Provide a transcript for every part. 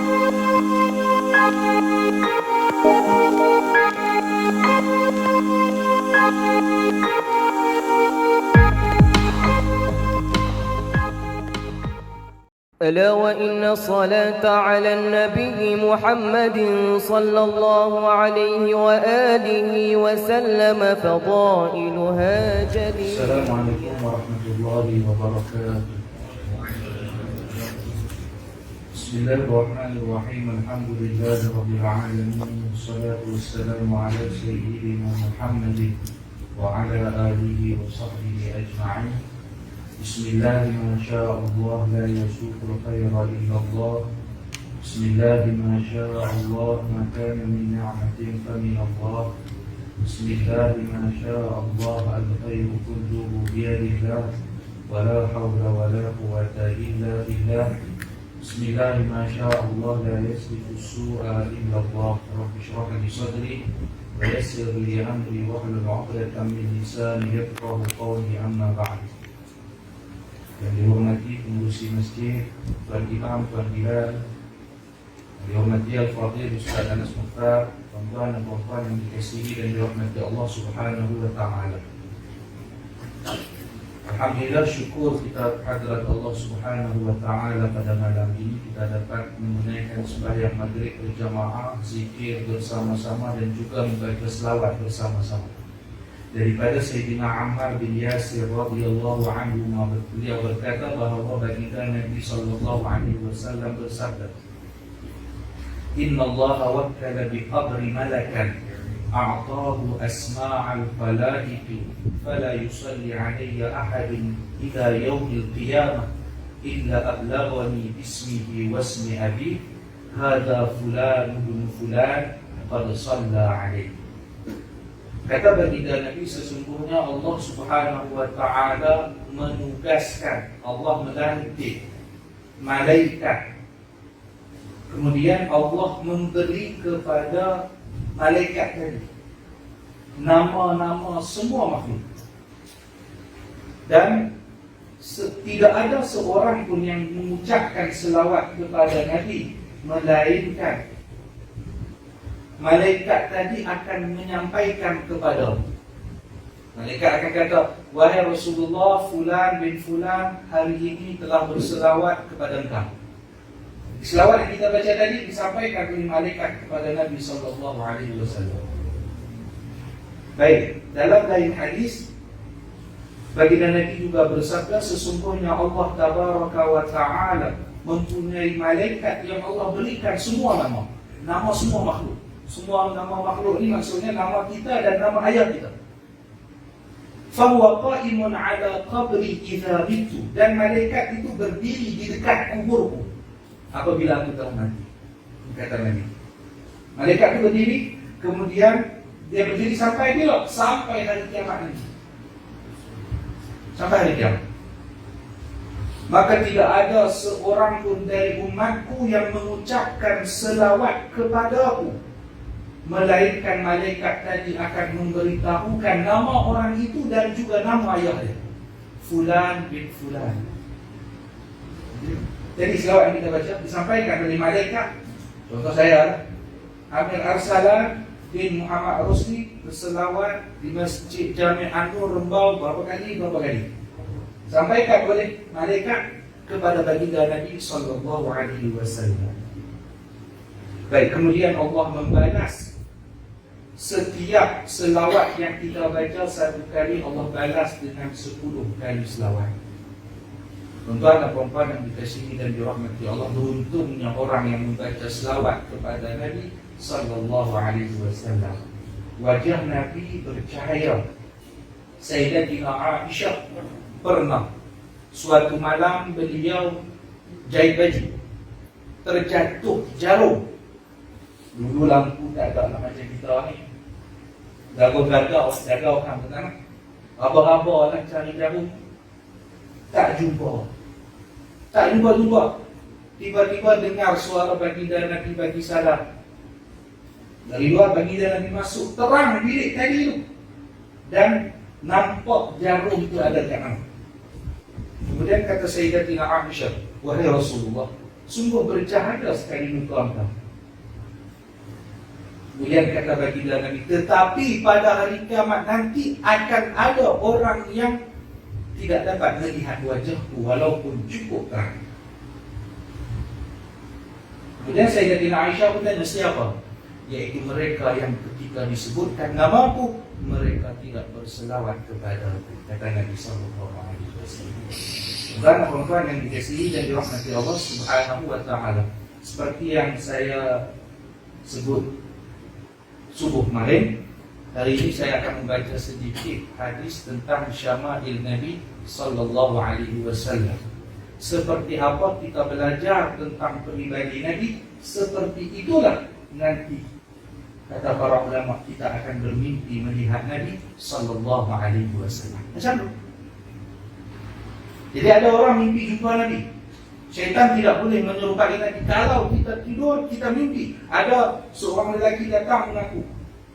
ألا وإن الصلاة على النبي محمد صلى الله عليه وآله وسلم فضائلها جليل. السلام عليكم ورحمة الله وبركاته. بسم الله الرحمن الرحيم. الحمد لله رب العالمين، والصلاة والسلام على سيدنا محمد وعلى آله وصحبه أجمعين. بسم الله ما شاء الله لا يسوق الخير إلا الله. بسم الله ما شاء الله ما كان من نعمة فمن الله. بسم الله ما شاء الله الخير كله بيد الله ولا حول ولا قوة إلا بالله. بسم الله ما شاء الله لا يسلك السوء إلا الله. رب اشرح لي صدري ويسر لي أمري واحلل عقدة من لساني يفقهوا قولي. أما بعد. Yang dihormati pengurusi masjid, Tuan Imam, Tuan Bilal, yang dihormati Al-Fadhil Ustaz Anas Mukhtar, tuan-tuan dan puan-puan yang dikasihi dan dirahmati Allah Subhanahu wa Ta'ala. Alhamdulillah, syukur kita hadirat Allah Subhanahu wa Ta'ala pada malam ini kita dapat menunaikan sembahyang maghrib berjamaah, zikir bersama-sama dan juga membaca selawat bersama-sama. Daripada Sayyidina Ammar bin Yasir radhiyallahu anhu, beliau berkata bahawa baginda Nabi sallallahu alaihi wasallam bersabda, "Inna Allah wakkala bi qabri malakan a'tahu asma'al khalaiqi fala yusalli 'alayya ahadun ila yaumil qiyamah illa ablaghani bismihi wasmi abi hadha fulan bin fulan qad shalla 'alayhi." Kata baginda Nabi, sesungguhnya Allah Subhanahu wa Ta'ala menugaskan, Allah melantik malaikat. Kemudian Allah memberi kepada malaikat tadi nama-nama semua makhluk. Dan tidak ada seorang pun yang mengucapkan selawat kepada Nabi, melainkan malaikat tadi akan menyampaikan kepada malaikat akan kata, "Wahai Rasulullah, fulan bin fulan hari ini telah berselawat kepada engkau." Selawat yang kita baca tadi disampaikan oleh malaikat kepada Nabi sallallahu alaihi wasallam. Baik, dalam lain hadis baginda Nabi juga bersabda, sesungguhnya Allah Tabaraka wa Ta'ala mempunyai malaikat yang Allah berikan semua nama semua makhluk. Semua nama makhluk ini maksudnya nama kita dan nama ayah kita. Fahuwa qa'imun ala qabri idza bitu, dan malaikat itu berdiri di dekat kuburku apabila aku telah mati. Kata Nabi. Malaikat itu berdiri, kemudian dia berdiri sampai bila? Sampai hari kiamat nanti. Sampai hari kiamat. Maka tidak ada seorang pun dari umatku yang mengucapkan selawat kepadaku, melainkan malaikat tadi akan memberitahukan nama orang itu dan juga nama ayahnya, fulan bin fulan. Jadi selawat yang kita baca disampaikan oleh malaikat. Contoh saya, Amir Arsalan bin Muhammad Rusli berselawat di Masjid Jami' An-Nur Rembau berapa kali? Sampaikan oleh malaikat kepada baginda Nabi sallallahu alaihi wasallam. Baik, kemudian Allah membalas setiap selawat yang kita baca satu kali, Allah balas dengan 10 kali selawat. Tuan-tuan dan puan-puan yang dikasihi dan dirahmati Allah, beruntungnya orang yang membaca selawat kepada Nabi sallallahu alaihi wasallam. Wajah Nabi bercahaya. Sayyidatina Aisyah pernah suatu malam beliau jahit baju, terjatuh jarum. Dulu lampu tak ada macam kita ni, gagau kan betul. Aba-aba lah cari jarum, tak jumpa. Tiba-tiba dengar suara baginda Nabi bagi salam. Dari luar baginda Nabi masuk, terang bilik tadi tu, dan nampak jarum itu ada di tangan. Kemudian kata Sayyidatina Aisyah, "Wahai Rasulullah, sungguh bercahaya sekali muka engkau. Kemudian kata baginda Nabi, tetapi pada hari kiamat nanti akan ada orang yang tidak dapat melihat wajahku walaupun cukup terang. Kemudian Sayyidatina Aisyah bertanya, siapa? Yaitu mereka yang ketika disebutkan namaku, mereka tidak berselawat kepadaku, kata Nabi sallallahu alaihi wasallam. Tuan-tuan yang dikasihi dan dirahmati Allah Subhanahu wa taala, seperti yang saya sebut subuh kemarin, hari ini saya akan membaca sedikit hadis tentang syama'il Nabi sallallahu alaihi wasallam. Seperti apa kita belajar tentang pribadi Nabi, seperti itulah nanti kata para ulama kita akan bermimpi melihat Nabi sallallahu alaihi wasallam. Macam tu. Jadi ada orang mimpi jumpa Nabi. Syaitan tidak boleh menyerupai Nabi. Kalau kita tidur, kita mimpi ada seorang lelaki datang mengaku,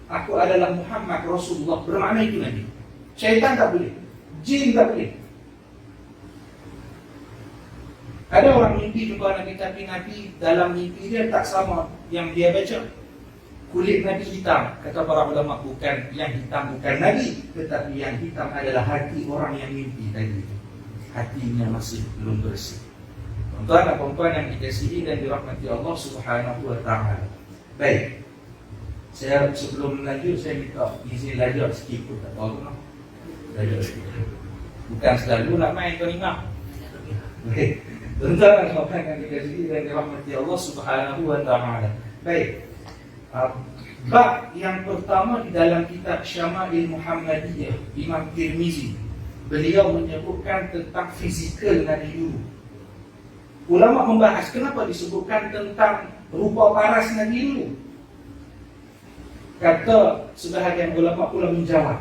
aku adalah Muhammad Rasulullah, bermakna itu Nabi. Syaitan tak boleh, jin tak boleh. Ada orang mimpi jumpa Nabi, tapi Nabi dalam mimpi dia tak sama yang dia baca. Kulit Nabi hitam, kata para ulama, bukan yang hitam bukan Nabi, tetapi yang hitam adalah hati orang yang mimpi tadi. Hatinya masih belum bersih. Tuan-tuan dan puan yang dikasihi dan dirahmati Allah Subhanahu wa taala. Baik. Saya sebelum lanjut saya minta izin belajar sikit pun tak tahu kenapa. Belajar sikit. Bukan selalu nak main tuan imam. Baik. Tuan-tuan dan puan yang dikasihi dan dirahmati Allah Subhanahu wa taala. Baik. Bab yang pertama di dalam kitab Syama'il Muhammadiyah Imam Tirmizi, beliau menyebutkan tentang fizikal Nabi dulu. Ulama membahas kenapa disebutkan tentang rupa paras Nabi dulu. Kata sebahagian ulama pula menjawab,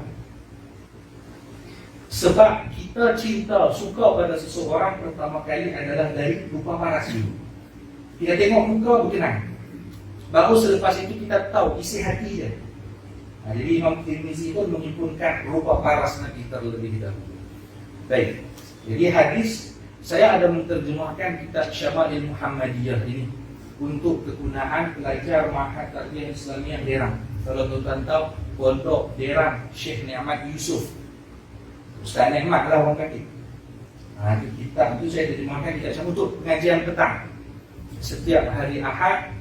sebab kita cinta, suka pada seseorang pertama kali adalah dari rupa paras dulu. Kita tengok muka berkenan, baru selepas itu kita tahu isi hati dia. Jadi Imam Tirmizi pun menyimpunkan rupa paras Nabi terlebih dahulu. Baik, jadi hadis saya ada menerjemahkan kitab Syama'il Muhammadiyah ini untuk kegunaan pelajar Ma'had Tarbiyah Islamiyah Derang. Kalau tuan-tuan tahu, pondok Derang Syekh Ni'mat Yusuf, Ustaz Ni'mat lah orang kata. Kitab itu saya terjemahkan kitab untuk pengajian petang setiap hari Ahad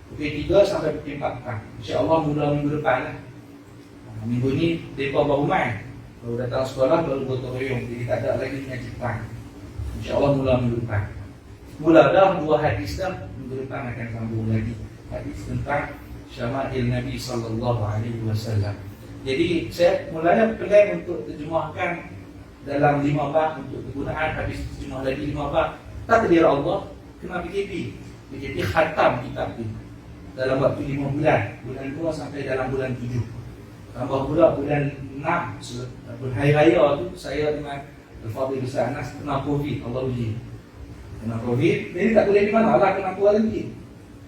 pukul 3 sampai pukul 4 petang. InsyaAllah mula minggu depan lah. Minggu ni mereka baru main, baru datang sekolah, baru gotong royong, jadi tak ada lagi mengaji petang. InsyaAllah mula minggu depan. Mula dah 2 hadis dah, minggu depan akan sambung lagi hadis tentang Syama'il Nabi sallallahu alaihi wasallam. Jadi saya mulanya plan untuk terjemahkan dalam 5 bab untuk kegunaan, habis terjemah lagi 5 bab. Takdir Allah kena PKP. PKP khatam kitab itu dalam waktu 5 bulan, bulan 2 sampai dalam bulan 7. Tambah pula bulan 6 hari raya tu saya dengan Al-Fadhil Ustaz Anas kena Covid, Allah uji. Kena Covid, jadi tak boleh di mana lah, kena kuarantin.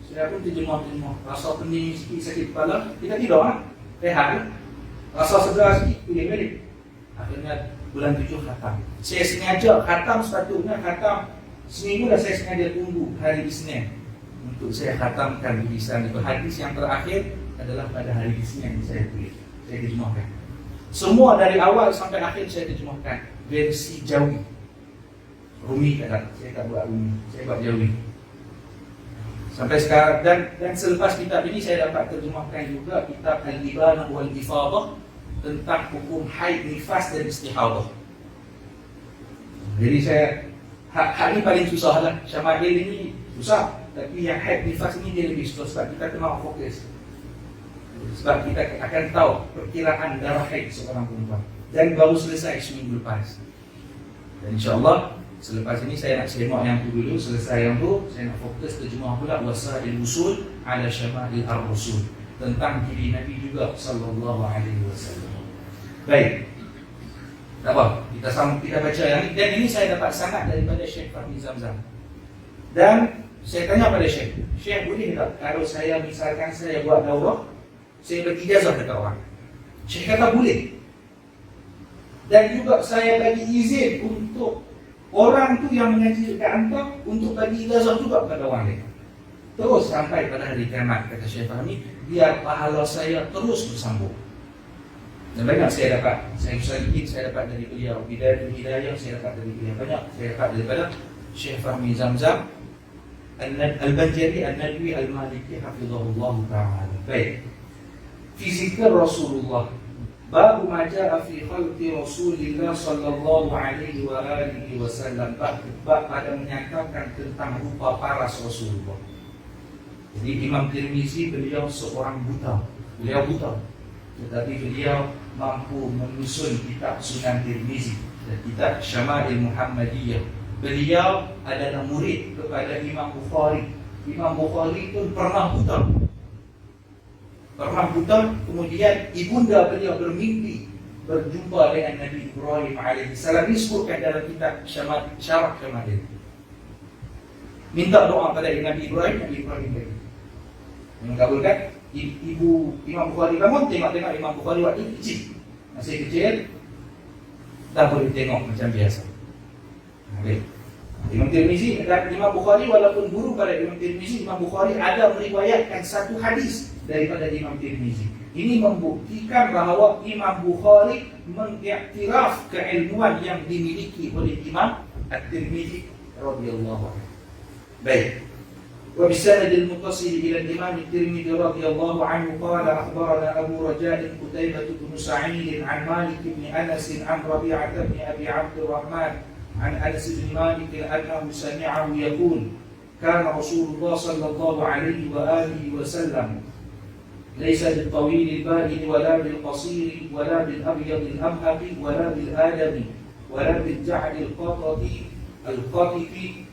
Saya pun terjemah, rasa pening sikit, sakit kepala, kita tidur lah, rehat. Rasa segar sikit, boleh balik. Akhirnya bulan 7 khatam. Saya sengaja khatam, sepatutnya khatam seminggu dah, saya sengaja tunggu hari Isnin untuk saya khatamkan tulisan itu. Hadis yang terakhir adalah pada hari Isnin saya tulis, saya terjemahkan. Semua dari awal sampai akhir saya terjemahkan versi Jawi. Rumi tak ada, saya tak buat Rumi, saya buat Jawi. Sampai sekarang, dan selepas kitab ini saya dapat terjemahkan juga kitab Al-Ibanah wal-Ifadah tentang hukum haid, nifas dan istihadah. Jadi saya hak ini paling susah lah. Syama'il ini susah, tapi yang haid, nifas ini dia lebih susah sebab kita kena fokus. Sebab kita akan tahu perkiraan darah haid seorang perempuan. Dan baru selesai seminggu lepas. Dan insyaAllah selepas ini saya nak semak yang tu dulu. Selesai yang tu, saya nak fokus terjemah pula Wasail Usul ala Syama'il Ar-Rasul, tentang diri Nabi juga sallallahu alaihi wasallam. Baik, tak apa, kita baca yang ini. Dan ini saya dapat sanad daripada Syekh Fahmi Zamzam. Dan saya tanya pada Syekh, Syekh boleh tak kalau saya misalkan saya buat daurah, saya bagi ijazah dekat orang? Syekh kata boleh. Dan juga saya bagi izin untuk orang tu yang mengaji dekat engkau untuk bagi ijazah juga kepada orang lain. Terus sampai pada hari kiamat, kata Syekh Fahmi, biar pahala saya terus bersambung. Dan banyak saya dapat, saya dapat dari beliau, Hidayah saya dapat dari beliau, banyak saya dapat daripada Syekh Fahmi Zamzam Al-Banjari Al-Nadwi Al-Maliki Hafizahullah Ta'ala. Baik, fizikal Rasulullah, bab ma jaa fi khalqi Rasulillah sallallahu alaihi wa alihi wasallam, bab pada menyatakan tentang rupa paras Rasulullah. Jadi Imam Tirmizi beliau seorang buta, tetapi beliau mampu menyusun kitab Sunan Tirmizi dan kitab Syama'il Muhammadiyah. Beliau adalah murid kepada Imam Bukhari. Imam Bukhari pun pernah buta, kemudian ibunda beliau bermimpi berjumpa dengan Nabi Ibrahim alaihissalam. Disebutkan dalam kitab Syarah Syama'il. Minta doa pada Nabi Ibrahim bagi mengabulkan. Ibu Imam Bukhari bangun, tengok Imam Bukhari waktu kecil, masih kecil, tak boleh tengok macam biasa. Okay. Imam Tirmizi dan Imam Bukhari, walaupun guru pada Imam Tirmizi, Imam Bukhari ada meriwayatkan satu hadis daripada Imam Tirmizi. Ini membuktikan bahawa Imam Bukhari mengiktiraf keilmuan yang dimiliki oleh Imam At-Tirmizi radhiyallahu anhu. Baik. وبالسند المتصل إلى الإمام الترمذي رضي الله عنه قال أخبرنا أبو رجاء قتيبة بن سعيد عن مالك بن أنس عن ربيعة بن أبي عبد الرحمن عن أنس بن مالك أنه سمعه يقول كان رسول الله صلى الله عليه وآله وسلم ليس بالطويل البائن ولا بالقصير ولا بالأبيض الأمهق ولا بالآدم ولا بالجعد القطف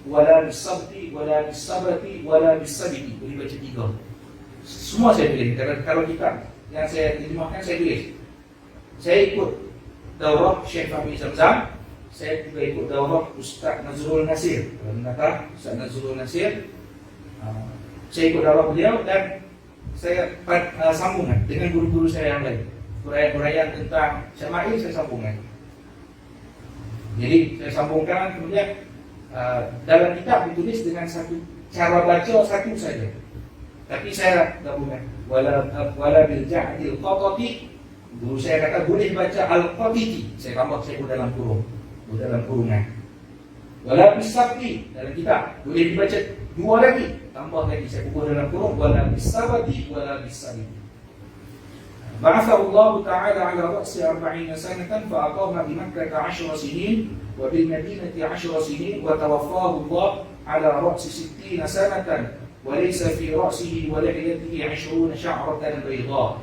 wala bisabti wala bisabati wala bisabiti. Boleh baca 3. Semua saya tulis. Kalau kita yang saya terjemahkan saya tulis. Saya ikut daurah Syekh Fahmi Zamzam, saya juga ikut daurah Ustaz Nazrul Nasir. Kalau menata Ustaz Nazrul Nasir, saya ikut daurah beliau dan saya sambungkan dengan guru-guru saya yang lain. Huraian tentang Syama'il saya sambungkan. Jadi saya sambungkan, kemudian dalam kitab ditulis dengan satu cara baca satu saja, tapi saya gabungkan wala bil ja'dil qatati. Guru saya kata boleh baca al-qatiti, saya tambah, saya buat dalam kurungan. Wala bis sabti, dalam kitab boleh dibaca 2 lagi, tambah lagi, saya buat dalam kurung wala bis sabati wala bis sabiti. Ba'athahu Allah Ta'ala ala ra'si 40 sanatan fa aqama bi Makkah 10 sinin wa bil Madinati 10 sinin wa tawaffahu Allah ala ra'si 60 sanatan wa laysa fi ra'sihi wa lihiyatihi 20 sya'ratan bayda.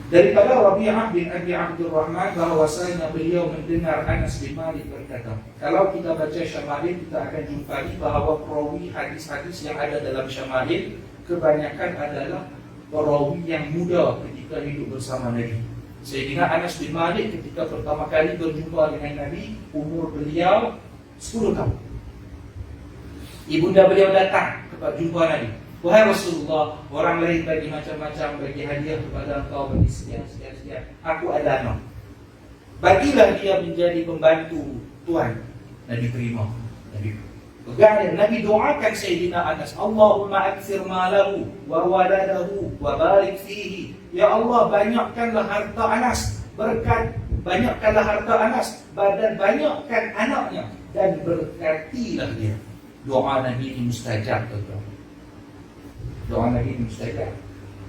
Daripada Rabi'ah bin Abi Abdurrahman bahwasanya beliau mendengar Anas bin Malik berkata, kalau kita baca Syama'il kita akan jumpai bahawa perawi hadis-hadis yang ada dalam Syama'il kebanyakan adalah perawi yang muda ketika hidup bersama Nabi. Sayyidina Anas bin Malik ketika pertama kali berjumpa dengan Nabi, umur beliau 10 tahun. Ibunda beliau datang kepada jumpa Nabi. Wahai Rasulullah, orang lain bagi macam-macam, bagi hadiah kepada engkau, bagi sekian. Aku ada anak. Bagilah dia menjadi pembantu Tuhan. Nabi terima. Nabi doakan Sayyidina Anas, Allahumma akthir malahu wa waladahu wa barik fihi. Ya Allah, banyakkanlah harta Anas, banyakkanlah harta Anas, dan banyakkan anaknya, dan berkatilah dia. Doa Nabi ini mustajab, tuan-tuan. Doa Nabi ini mustajab.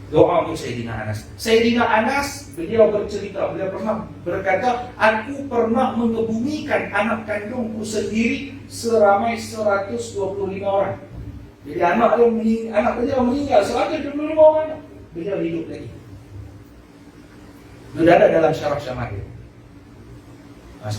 Doa untuk Sayyidina Anas. Sayyidina Anas, beliau bercerita, beliau pernah berkata, aku pernah mengebumikan anak kandungku sendiri seramai 125 orang. Jadi anak beliau meninggal 125 orang. Beliau hidup lagi. Sudah ada dalam Syarah Syama'il.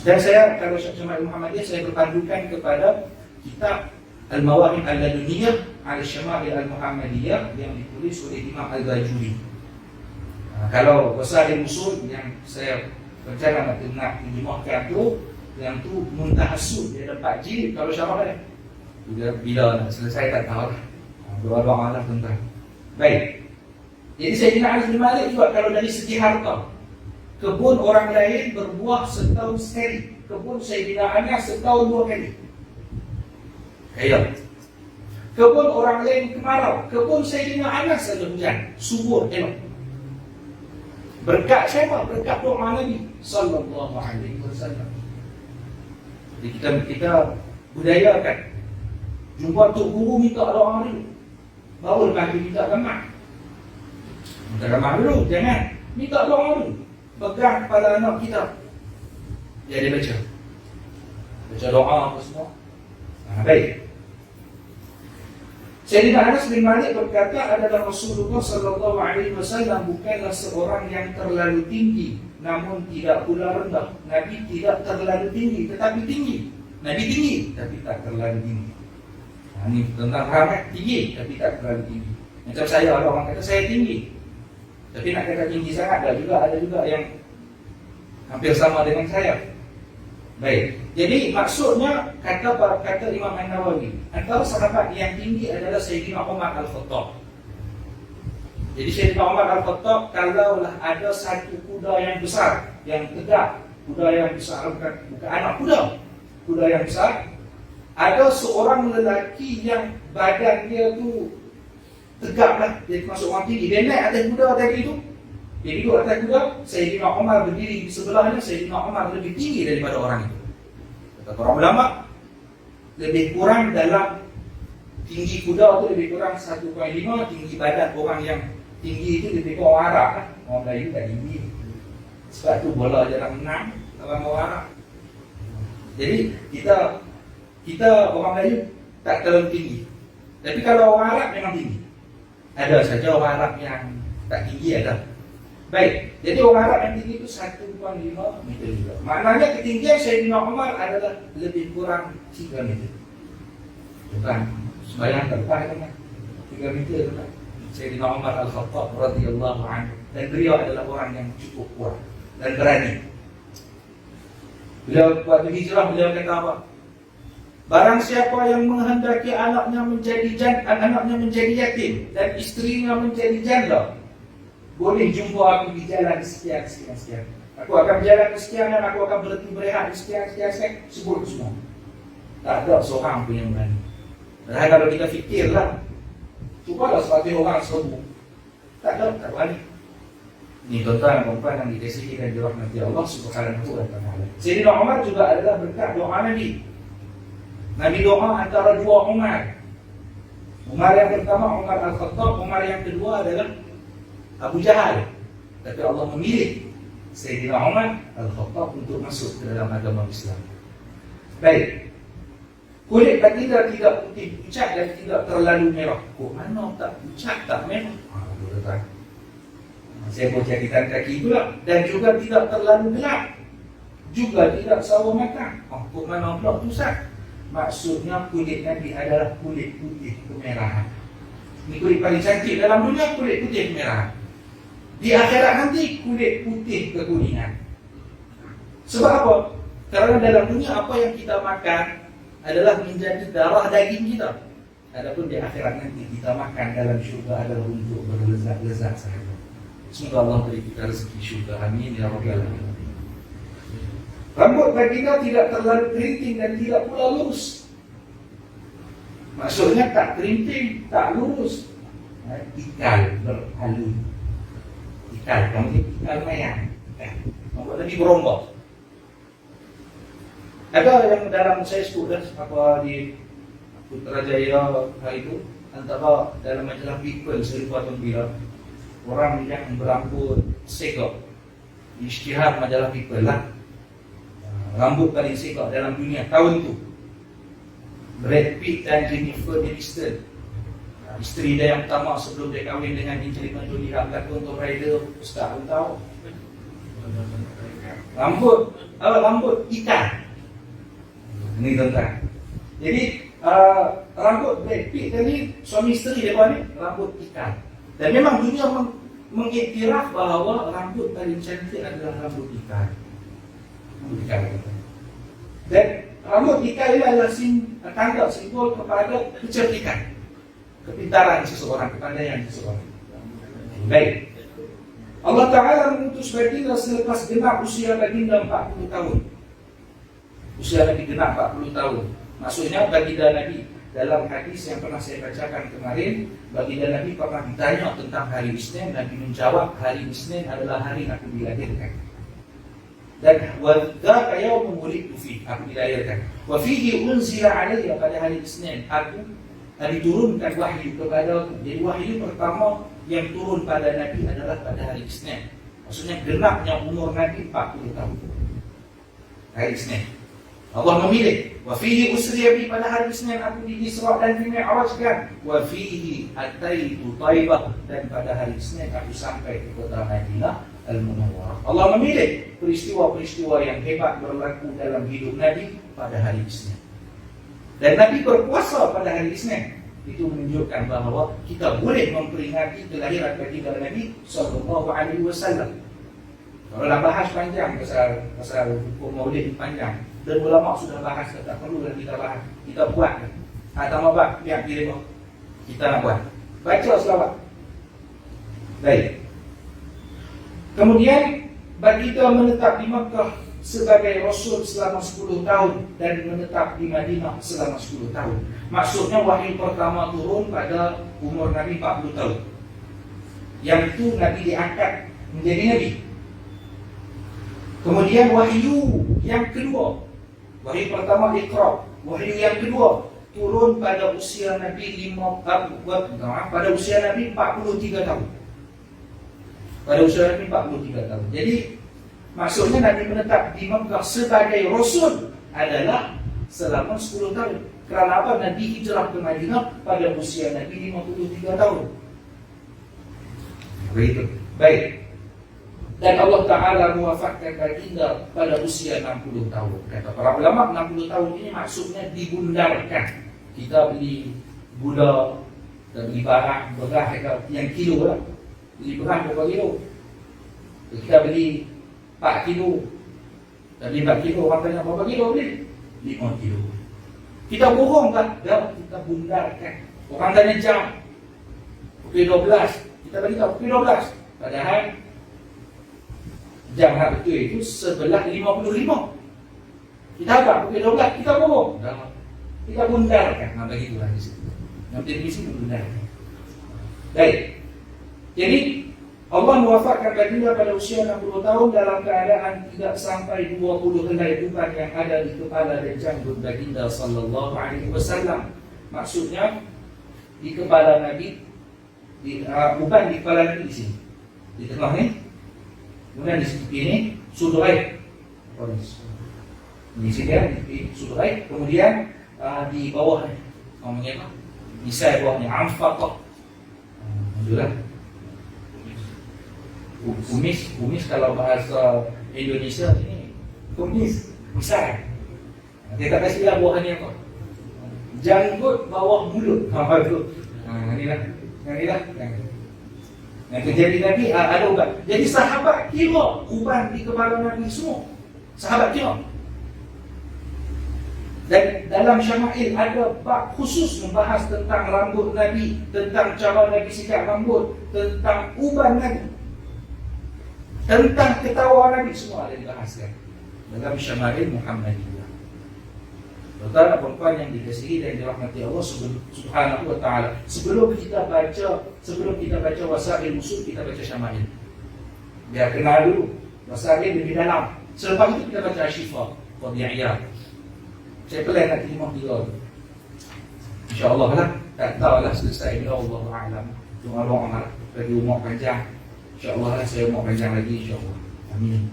Dan saya, kalau Syama'il Muhammadiyah, saya berpandukan kepada kitab Al-Mawahib Al-Laduniyah Al-Syama'il Al-Muhammadiyah yang ditulis oleh Imam Al-Bajuri. Kalau Wasail Usul yang saya rencana nak terjemahkan tu, yang tu Muntahasud, dia ada 4 jilid. Kalau syarah bila nak selesai tak tahu. Doa-doa lah tentang. Baik. Jadi Sayyidina Anas bin Malik juga kalau dari segi harta, kebun orang lain berbuah setahun sekali. kebun Sayyidina Anas setahun 2 kali. Ayam. Kebun orang lain kemarau, kebun Sayyidina Anas ada hujan, subur, tengok. Berkat siapa? Berkat doa Nabi sallallahu alaihi wasallam. Jadi kita budayakan. Jumpa tok guru minta doa dulu, baru lepas tu minta ramah. Minta ramah dulu, jangan minta doa dulu. Pegang kepala anak kita, dia baca doa apa semua. Baik. Sayyidina Anas bin Malik berkata, adalah Rasulullah sallallahu alaihi wasallam bukanlah seorang yang terlalu tinggi namun tidak pula rendah. Nabi tidak terlalu tinggi tetapi tinggi. Nabi tinggi tapi tak terlalu tinggi. Ini tentang rahmat, tinggi tapi tak terlalu tinggi. Macam saya, ada orang kata saya tinggi tapi nak kata tinggi sangat, ada juga yang hampir sama dengan saya. Baik, jadi maksudnya kata Imam An-Nawawi, antara sahabat yang tinggi adalah Sayyidina Umar Al-Khattab. Jadi Sayyidina Umar Al-Khattab, kalaulah ada satu kuda yang besar, yang tegak, kuda yang besar, bukan anak kuda yang besar, ada seorang lelaki yang badan dia tu tegaklah, dia termasuk orang tinggi. Dia naik atas kuda tadi itu, dia duduk atas kuda, Sayyidina Umar berdiri di sebelahnya. Sayyidina Umar lebih tinggi daripada orang itu. Kata para ulama, lebih kurang dalam tinggi kuda itu lebih kurang 1.5, tinggi badan orang yang tinggi itu lebih kurang orang Arab lah. Orang Melayu tak tinggi. Sebab tu bola jarang menang orang Arab. Jadi kita orang Melayu tak terlalu tinggi. Tapi kalau orang Arab memang tinggi. Ada saja orang Arab yang tak tinggi ada. Baik, jadi orang Arab yang tinggi itu 1.5 meter juga. Maknanya ketinggian Sayyidina Umar adalah lebih kurang 3 meter. Bukan sembahyang terlepas kan? 3 meter kan? Sayyidina Umar Al-Khattab radhiyallahu anhu. Dan beliau adalah orang yang cukup kuat dan berani. Beliau waktu hijrah beliau kata apa? Barang siapa yang menghendaki anaknya menjadi yatim dan istrinya menjadi janda, boleh jumpa aku di jalan sekian. Aku akan berjalan ke sekian dan aku akan berhenti berehat di sekian, sebut semua. Tak ada seorang pun yang berani. Padahal kalau kita fikirlah, cubalah sebagai orang semua, tak berani. Ini tuan-tuan dan puan yang dikasihi dan dirahmati Allah Subhanahu wa taala. Sayyidina Umar juga adalah berkat doa Nabi. Nabi doa antara dua Umar. Umar yang pertama Umar Al-Khattab, Umar yang kedua adalah Abu Jahal. Tapi Allah memilih Sayyidina Umar Al-Khattab untuk masuk ke dalam agama Islam. Baik. Kulit baginda tidak putih pucat dan tidak terlalu merah. Kok mana tak pucat tak merah? Saya baca catatan kaki itulah. Dan juga tidak terlalu gelap, juga tidak sawo matang. Kok mana pula tu Ustaz? Maksudnya kulit Nabi adalah kulit putih kemerahan. Ini kulit paling cantik dalam dunia, kulit putih kemerahan. Di akhirat nanti kulit putih kekuningan. Sebab apa? Karena dalam dunia apa yang kita makan adalah menjadi darah daging kita. Adapun di akhirat nanti kita makan dalam syurga adalah untuk berlezat-lezat sahaja. Semoga Allah beri kita rezeki syurga. Amin ya rabbal alamin. Rambut baginda tidak terlalu keriting dan tidak pula lurus. Maksudnya tak keriting, tak lurus. Ikal berhalui. Ikal, kamu ikal mayang. Nampak lagi berombak. Ada yang dalam saya sebut apa di Putrajaya hari itu, antara dalam majalah People saya lupa tahun bila, orang yang berambut segak, isytihar majalah People lah, rambut paling segak dalam dunia tahun itu, Brad Pitt dan Jennifer Aniston. Isteri dia yang pertama sebelum dia kahwin dengan Angelina Jolie, berlakon Tomb Raider, Ustaz pun tahu. Rambut ikan. Ini tuan-tuan. Jadi rambut Brad Pitt tadi, suami isteri dia ni rambut ikan. Dan memang dunia mengiktiraf bahawa rambut paling cantik adalah rambut ikan. Rambut ikan. Dan rambut ikan ini adalah tanda simbol kepada kecerdikan, kepintaran seseorang, kepandaian seseorang. Baik. Allah Ta'ala mengutus baginda selepas genap usia baginda 40 tahun. Usia Nabi genap 40 tahun. Maksudnya baginda Nabi, dalam hadis yang pernah saya bacakan kemarin, baginda Nabi pernah ditanya tentang hari Isnin. Nabi menjawab, hari Isnin adalah hari aku dilahirkan. Dan wadza yaumul wulidtu fi, aku dilahirkan. Wa fihi unzila alayya, pada hari Isnin aku diturunkan wahyu kepadaku. Jadi wahyu pertama yang turun pada Nabi adalah pada hari Isnin. Maksudnya genapnya umur Nabi 40 tahun. Hari Isnin Allah memilih. Wa fihi usriya bi, pada hari Isnin aku di Isra dan di Mi'rajkan. Wa fihi ataitu Taibah, dan pada hari Isnin aku sampai ke kota Madinah Al-Munawwarah. Allah memilih peristiwa-peristiwa yang hebat berlaku dalam hidup Nabi pada hari Isnin. Dan Nabi berpuasa pada hari Isnin. Itu menunjukkan bahawa kita boleh memperingati kelahiran baginda Nabi sallallahu alaihi wasallam. Kalau nak bahas panjang pasal hukum Maulid panjang, dan ulama sudah bahas, tak perlu lagi kita bahas. Kita buat. Atau apa? Biar kita nak buat. Baca selawat. Baik. Kemudian baginda menetap di Makkah sebagai Rasul selama 10 tahun dan menetap di Madinah selama 10 tahun. Maksudnya wahyu pertama turun pada umur Nabi 40 tahun. Yang itu Nabi diangkat menjadi Nabi. Kemudian wahyu yang kedua, wahyu pertama Iqra, wahyu yang kedua turun pada usia Nabi 43 tahun. Pada usia Nabi 43 tahun. Jadi maksudnya Nabi menetap di Makkah sebagai Rasul adalah selama 10 tahun. Kerana apa? Nabi hijrah ke Madinah pada usia Nabi 53 tahun. Begitu. Baik. Dan Allah Ta'ala mewafatkan baginda pada usia 60 tahun. Kata para ulama, 60 tahun ini maksudnya dibundarkan. Kita beli gula, kita beli barang, beras yang kilo lah. Beli beras berapa kilo? Kita beli 4 kilo. Dan 4 kilo, orang tanya berapa kilo beli? 5 kilo. Kita bohong kan? Dan kita bundarkan. Orang tanya jam, pukul 12. Kita beritahu pukul 12. Padahal jam hak betul itu 11.55. Kita apa? Pukul 12 kita bohong. Kita bundarkan. Nah begitulah di situ. Nanti di sini bundarkan. Baik. Jadi Allah mewafatkan baginda pada usia 60 tahun dalam keadaan tidak sampai 20 helai uban yang ada di kepala dan janggut baginda sallallahu alaihi wasallam. Maksudnya di kepala Nabi, uban di kepala Nabi di sini, di tengah ni. Kemudian di sini sudrai, di sini di sudrai. Kemudian di bawah ni, namanya apa? Di sisi bawahnya anfaqah. Itulah. Kumis kalau bahasa Indonesia ini kumis besar. Kita kasihlah buahannya apa? Janggut bawah mulut. Apa itu? Inilah. Nah, kejadian Nabi ada uban. Jadi sahabat kira uban di kepala Nabi semua. Sahabat kira. Dan dalam Syama'il ada bab khusus membahas tentang rambut Nabi, tentang cara Nabi sikat rambut, tentang uban Nabi, tentang ketawa Nabi, semua ada dibahaskan dalam Syama'il Muhammadiyah. Tuan-tuan dan puan yang dikasihi dan dirahmati Allah Subhanahu wa taala, sebelum kita baca Wasail Usul, kita baca Syama'il. Biar kenal dulu Wasail lebih dalam. Selepas itu kita baca Ashifa Qadiyah. Saya plan nak terima 3. InsyaAllah lah. Tak tahulah selesai. Allah a'lam. Cuma doa bagi umur panjang. InsyaAllah lah saya umur panjang lagi, insyaAllah. Amin.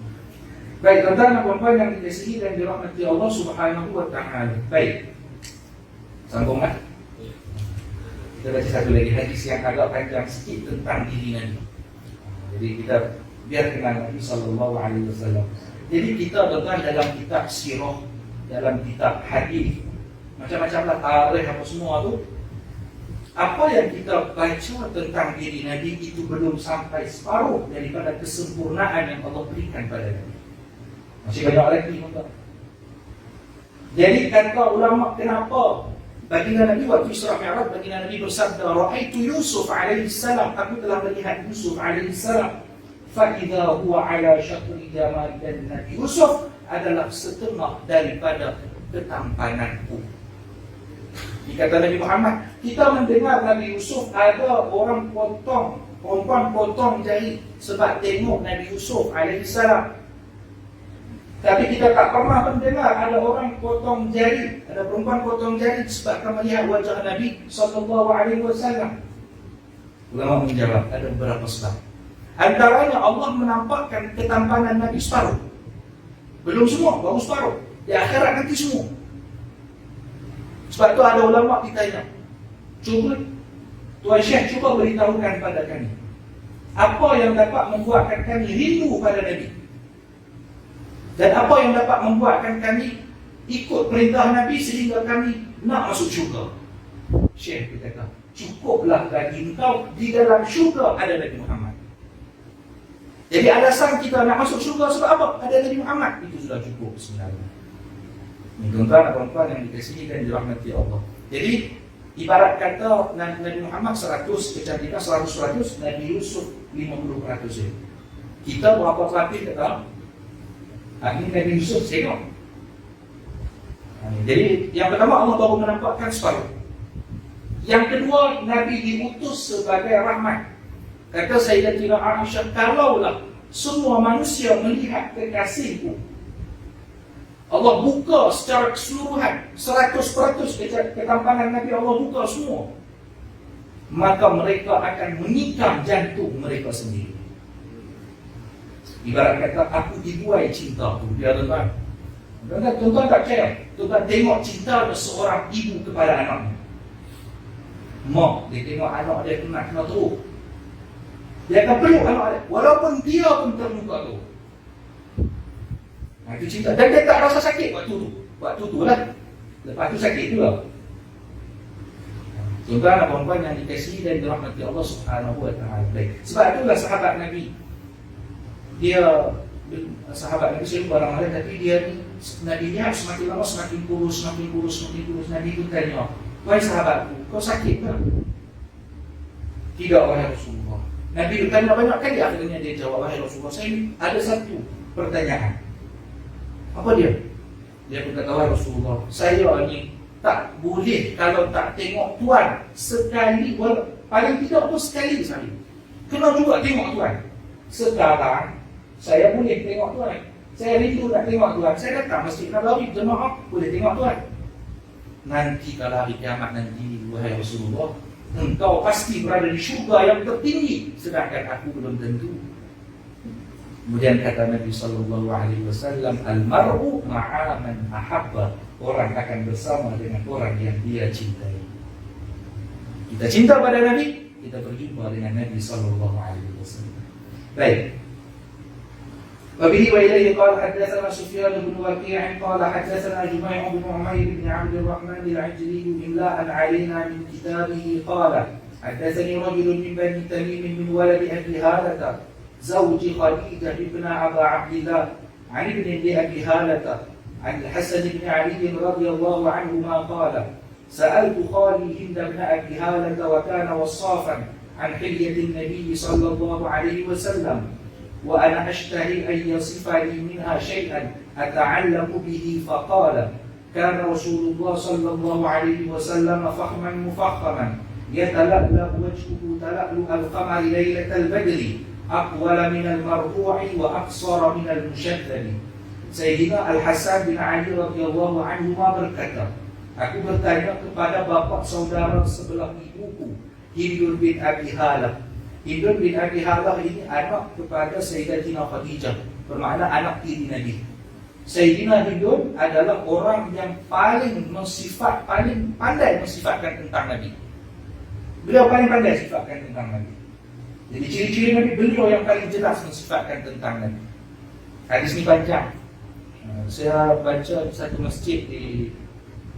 Baik, tuan-tuan dan puan-puan yang dikasihi dan dirahmati Allah Subhanahu wa taala. Baik. Sambung lah. Kita baca satu lagi hadis yang agak panjang sikit tentang diri Nabi. Jadi kita biar kenal Nabi sallallahu alaihi wasallam. Jadi kita tuan-tuan dalam kitab sirah, dalam kitab hadis, macam-macam lah tarikh apa semua tu, apa yang kita baca tentang diri Nabi itu belum sampai separuh daripada kesempurnaan yang Allah berikan pada Nabi. Masih banyak lagi, tuan-tuan. Jadi kata ulama, kenapa baginda Nabi waktu Isra Mi'raj, baginda Nabi bersabda, "Ra'aitu Yusuf alaihi salam, aku telah melihat Yusuf alaihi salam, fa idza huwa ala syatri jamal." Dan Nabi Yusuf adalah setengah daripada ketampananku. Dikata Nabi Muhammad, kita mendengar Nabi Yusuf ada orang potong, perempuan potong jari sebab tengok Nabi Yusuf alaihissalam. Tapi kita tak pernah mendengar ada orang potong jari, ada perempuan potong jari sebab melihat wajah Nabi SAW. Ulama menjawab, ada beberapa sebab. Antaranya Allah menampakkan ketampanan Nabi separuh. Belum semua, baru separuh. Di akhirat nanti semua. Sebab tu ada ulama ditanya, cuba Tuan Syekh cuba beritahukan pada kami, apa yang dapat membuatkan kami rindu pada Nabi, dan apa yang dapat membuatkan kami ikut perintah Nabi sehingga kami nak masuk syurga. Syekh berkata, cukuplah bagi engkau di dalam syurga ada Nabi Muhammad. Jadi alasan kita nak masuk syurga sebab apa? Ada Nabi Muhammad. Itu sudah cukup sebenarnya. Ini tuan-tuan dan puan-puan yang dikasihi dan dirahmati Allah. Jadi ibarat kata Nabi Muhammad 100 kecantikan 100%, Nabi Yusuf 50%. Kita berapa pelatih kata? Ini Nabi Yusuf tengok. Jadi yang pertama Allah baru menampakkan separuh. Yang kedua, Nabi diutus sebagai rahmat. Kata Sayyidatina Aisyah, kalaulah semua manusia melihat kekasihku, Allah buka secara keseluruhan 100% ketampanan Nabi, Allah buka semua, maka mereka akan menikam jantung mereka sendiri. Ibarat kata aku dibuai cinta tu. Dia tuan-tuan, tuan-tuan tak care. Tuan-tuan tengok cinta seorang ibu kepada anaknya. Mak dia tengok anak dia kena teruk, dia akan peluk anak dia walaupun dia pun terluka tu. Itu cinta. Dan dia tak rasa sakit waktu tu lah. Lepas tu sakit tu lah. Tuan-tuan dan puan-puan yang dikasihi dan dirahmati Allah Subhanahu wa ta'ala. Sebab itulah sahabat Nabi, dia sahabat Nabi selalu barang lain, tapi dia ni Nabi lihat semakin lama semakin kurus. Nabi pun tanya, wahai sahabatku, kau sakit tak? Tidak, wahai Rasulullah. Nabi bertanya banyak kali, akhirnya dia jawab, wahai Rasulullah, saya ada satu pertanyaan. Apa dia? Dia berkata, wahai Rasulullah, saya ni tak boleh kalau tak tengok Tuan sekali, paling tidak pun sekali sekali. Kena juga tengok Tuan. Sekarang saya boleh tengok Tuan, saya rindu nak tengok Tuan. Saya datang Masjid Nabawi jemaah, boleh tengok Tuan. Nanti kalau hari kiamat nanti, wahai Rasulullah, engkau pasti berada di syurga yang tertinggi, sedangkan aku belum tentu. Kemudian kata Nabi SAW, al-mar'u ma'a man ahabba. Orang akan bersama dengan orang yang dia cintai. Kita cinta pada Nabi, kita berjumpa dengan Nabi SAW. Baik. Wabihi wa ilaihi qala haddatsana Sufyan bin Waqi' qala haddatsana Jumay' bin Umayr bin Abd al-Rahman al-Ajli imla'an 'alaina min kitabihi qala haddatsani rajulun min bani Tamim min walad Abi Halatah زوج خديجة بن أبا عبد الله عن ابن أبي هالة عن الحسن بن علي رضي الله عنهما قال سألت خالي هند بن أبي هالة وكان وصافا عن حلية النبي صلى الله عليه وسلم وأنا أشتهي أن يصف لي منها شيئا أتعلم به فقال كان رسول الله صلى الله عليه وسلم فخما مفخما يتلألأ وجهه تلألؤ القمر ليلة البدر أقول من المرفوع وأقصر من المشدد. Sayyidina Al-Hasan bin Ali radhiyallahu anhuma berkata, aku bertanya kepada bapa saudara sebelah ibuku, Hindun bin Abi Halah. Hindun bin Abi Halah ini anak kepada Sayyidatina Khadijah, bermakna anak tiri Nabi. Sayyidina Hindun adalah orang yang paling pandai mensifatkan tentang Nabi. Beliau paling pandai sifatkan tentang Nabi. Jadi ciri-ciri Nabi, beliau yang paling jelas mensifatkan tentang Nabi. Hadis ni panjang. Saya baca di satu masjid di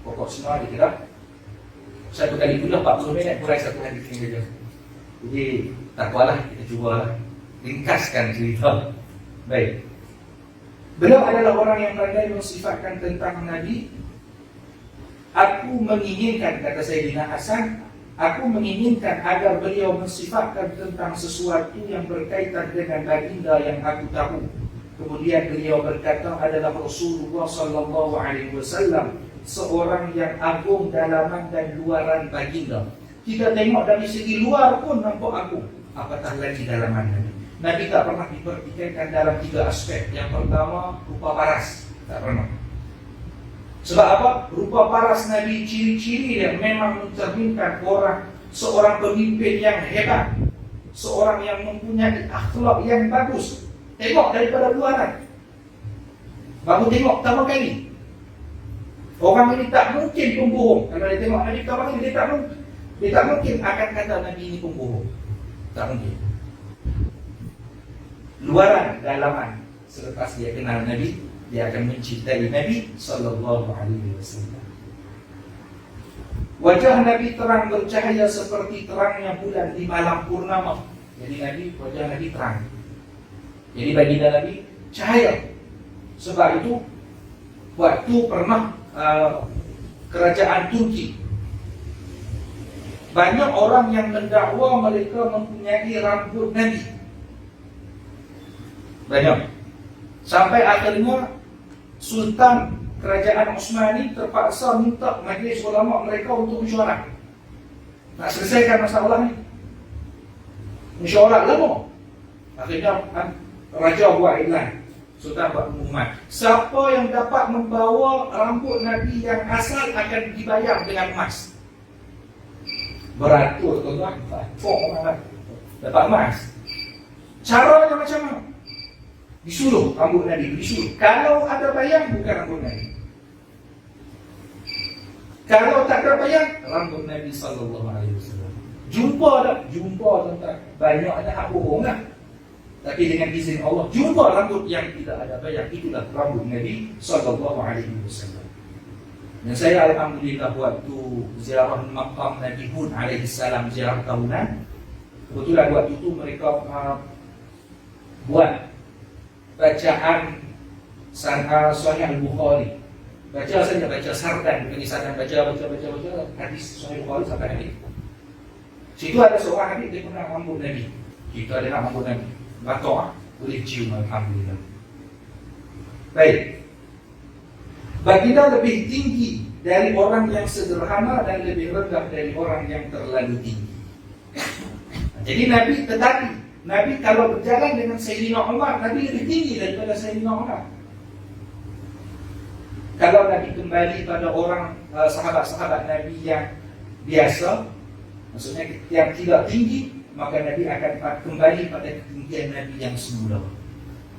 Pokok Senua di Kedah. Satu kali kuliah 40 minit, kurang satu hadis ni saja. Jadi tak apalah, kita cubalah ringkaskan cerita. Baik. Beliau adalah orang yang pandai mensifatkan tentang Nabi. Aku menginginkan, kata Sayyidina Hasan, aku menginginkan agar beliau mensifatkan tentang sesuatu yang berkaitan dengan baginda yang aku tahu. Kemudian beliau berkata adalah Rasulullah sallallahu alaihi wasallam, seorang yang agung dalaman dan luaran baginda. Kita tengok dari segi luar pun nampak agung, apatah lagi dalaman Nabi. Nabi tak pernah dipertikaikan dalam 3 aspek. Yang pertama, rupa paras. Tak pernah. Sebab apa? Rupa paras Nabi ciri-ciri yang memang mencerminkan seorang pemimpin yang hebat, seorang yang mempunyai akhlak yang bagus. Tengok daripada luaran, baru tengok pertama kali. Orang ini tak mungkin pembohong. Kalau dia tengok Nabi pertama kali, dia tak mungkin akan kata Nabi ini pembohong. Tak mungkin. Luaran, dalaman. Selepas dia kenal Nabi, dia akan mencintai Nabi sallallahu alaihi wasallam. Wajah Nabi terang bercahaya seperti terangnya bulan di malam purnama. Jadi wajah Nabi terang. Jadi baginda Nabi cahaya. Sebab itu waktu pernah kerajaan Turki, banyak orang yang mendakwa mereka mempunyai rambut Nabi. Banyak. Sampai akhirnya Sultan Kerajaan Utsmani terpaksa minta majlis ulama mereka untuk mesyuarat. Nak selesaikan masalah ni. Mesyuarat lama. Akhirnya Raja buat iklan, Sultan buat pengumuman, siapa yang dapat membawa rambut Nabi yang asal akan dibayar dengan emas. Beratur tuan-tuan, dapat emas. Caranya macam mana? Disuruh rambut Nabi, disuruh. Kalau ada bayang, bukan rambut Nabi. Kalau tak ada bayang, rambut Nabi sallallahu alaihi wasallam. Jumpa tak? Jumpa tuan-tuan. Banyak ada hak bohong lah. Tapi dengan izin Allah, jumpa rambut yang tidak ada bayang. Itulah rambut Nabi sallallahu alaihi wasallam. Dan saya alhamdulillah waktu ziarah makam Nabi Hud alaihi salam, ziarah tahunan, kebetulan waktu itu mereka buat bacaan Sahih Al-Bukhari. Baca saja, baca sardan, bukan sardan, baca hadis Sahih Al-Bukhari sampai hadis. Situ ada seorang hadis dia pernah rambut Nabi. Kita ada rambut Nabi. Batok boleh cium, alhamdulillah. Baik. Baginda lebih tinggi dari orang yang sederhana dan lebih rendah dari orang yang terlalu tinggi. Jadi Nabi kalau berjalan dengan Sayyidina Umar, Nabi lebih tinggi daripada Sayyidina Umar. Kalau Nabi kembali pada orang sahabat-sahabat Nabi yang biasa, maksudnya yang tidak tinggi, maka Nabi akan kembali pada ketinggian Nabi yang semula.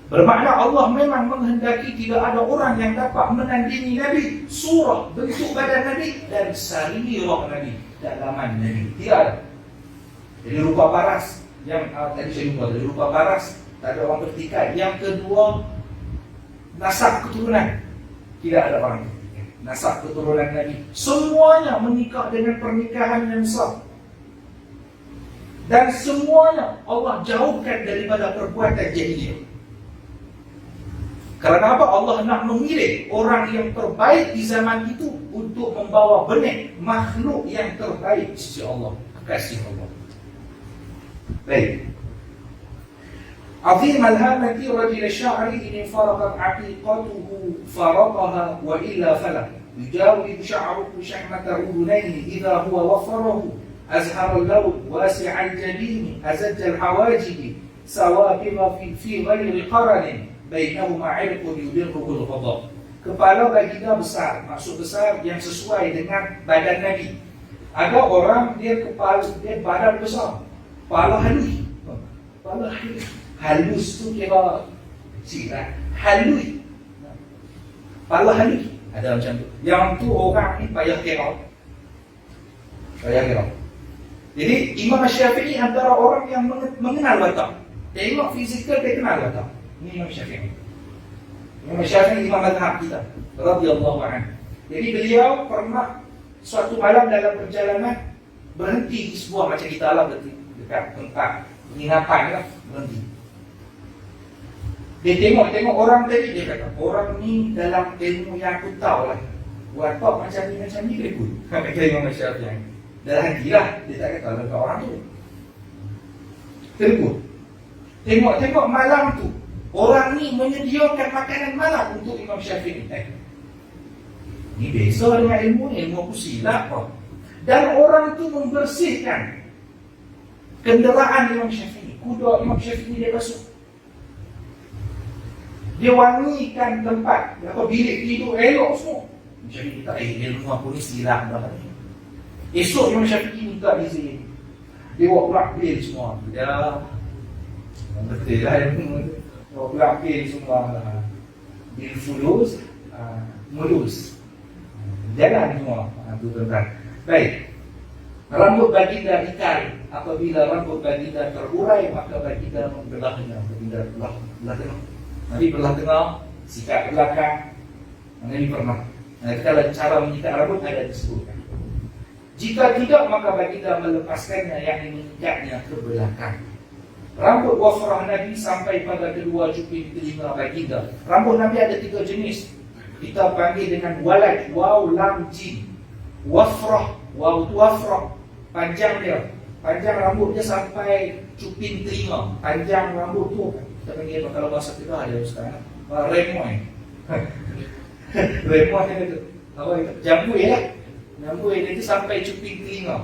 Bermakna Allah memang menghendaki tidak ada orang yang dapat menandingi Nabi, surah, bentuk badan Nabi dan sarirah Nabi, dalaman Nabi. Tidak ada. Jadi rupa paras yang tadi saya jumpa, dari rupa paras tak ada orang bertikai. Yang kedua, nasab keturunan, tidak ada orang bertikai. Nasab keturunan Nabi semuanya menikah dengan pernikahan yang sah. Dan semuanya Allah jauhkan daripada perbuatan jahiliyah. Kerana apa? Allah nak memilih orang yang terbaik di zaman itu untuk membawa benih makhluk yang terbaik di sisi Allah, kasih Allah. Baik. Azim al-hamati rajul sya'ri in faraqat aqiqatuhu faraqaha wa illa fala yujawibu sya'ruhu syahmata udunayhi idha huwa wafarahu أزهر اللون واسع الجبين أزج الحواجب سواكب في غير قرن بينهما عرق يدره الغضب. Kepala baginda besar, maksud besar yang sesuai dengan badan Nabi. Ada orang dia badan besar, kepala halus. Kepala halus tu kira kecil lah. Halus. Kepala halus. Ada macam tu. Yang tu orang ni payah kira. Jadi Imam Syafi'i antara orang yang mengenal watak. Tengok fizikal dia kenal watak. Ini Imam Syafi'i. Imam Syafi'i imam mazhab kita radhiyallahu anhu. Jadi beliau pernah suatu malam dalam perjalanan berhenti di sebuah macam kita lah, dekat tempat penginapan lah, berhenti. Dia tengok orang tadi, dia kata orang ni dalam ilmu yang aku tahu lah, watak macam ni dia pun. Kata Imam Syafi'i. Dalam hati lah, dia tak kata dekat orang tu. Terbut. Tengok malam tu Orang ni menyediakan makanan malam untuk Imam Syafi'i. Ini beza dengan ilmu aku silap kok. Dan orang tu membersihkan kenderaan Imam Syafi'i. Kuda Imam Syafi'i dia basuh. Dia wangikan tempat, bilik tidur elok semua. Imam Syafi'i kata, ilmu aku ni silap dah. Esok Imam Syafi'i minta izin. Dia buat pelak bil semua. Dia betul lah ilmu tu. Buat pelak bil semua. Bil fulus, mulus. Jalan semua. Itu tentang. Baik. Rambut baginda ikal. Apabila rambut baginda terurai, maka baginda membelahnya. Baginda belah tengah. Nabi belah tengah, sikat ke belakang. Nabi pernah. Kalau cara menyikat rambut ada disebutkan. Jika tidak, maka baginda melepaskannya, yang mengikatnya ke belakang. Rambut wafrah Nabi sampai pada kedua cuping telinga baginda. Rambut Nabi ada 3 jenis. Kita panggil dengan walad, waw, lam, jim. Wafrah, waw tu wafrah, panjang dia. Panjang rambut dia sampai cuping telinga. Panjang rambut tu kita panggil apa, kalau bahasa kita ada sekarang remoy. Remoy itu apa itu? Jambui lah. Jambui itu sampai cuping telinga.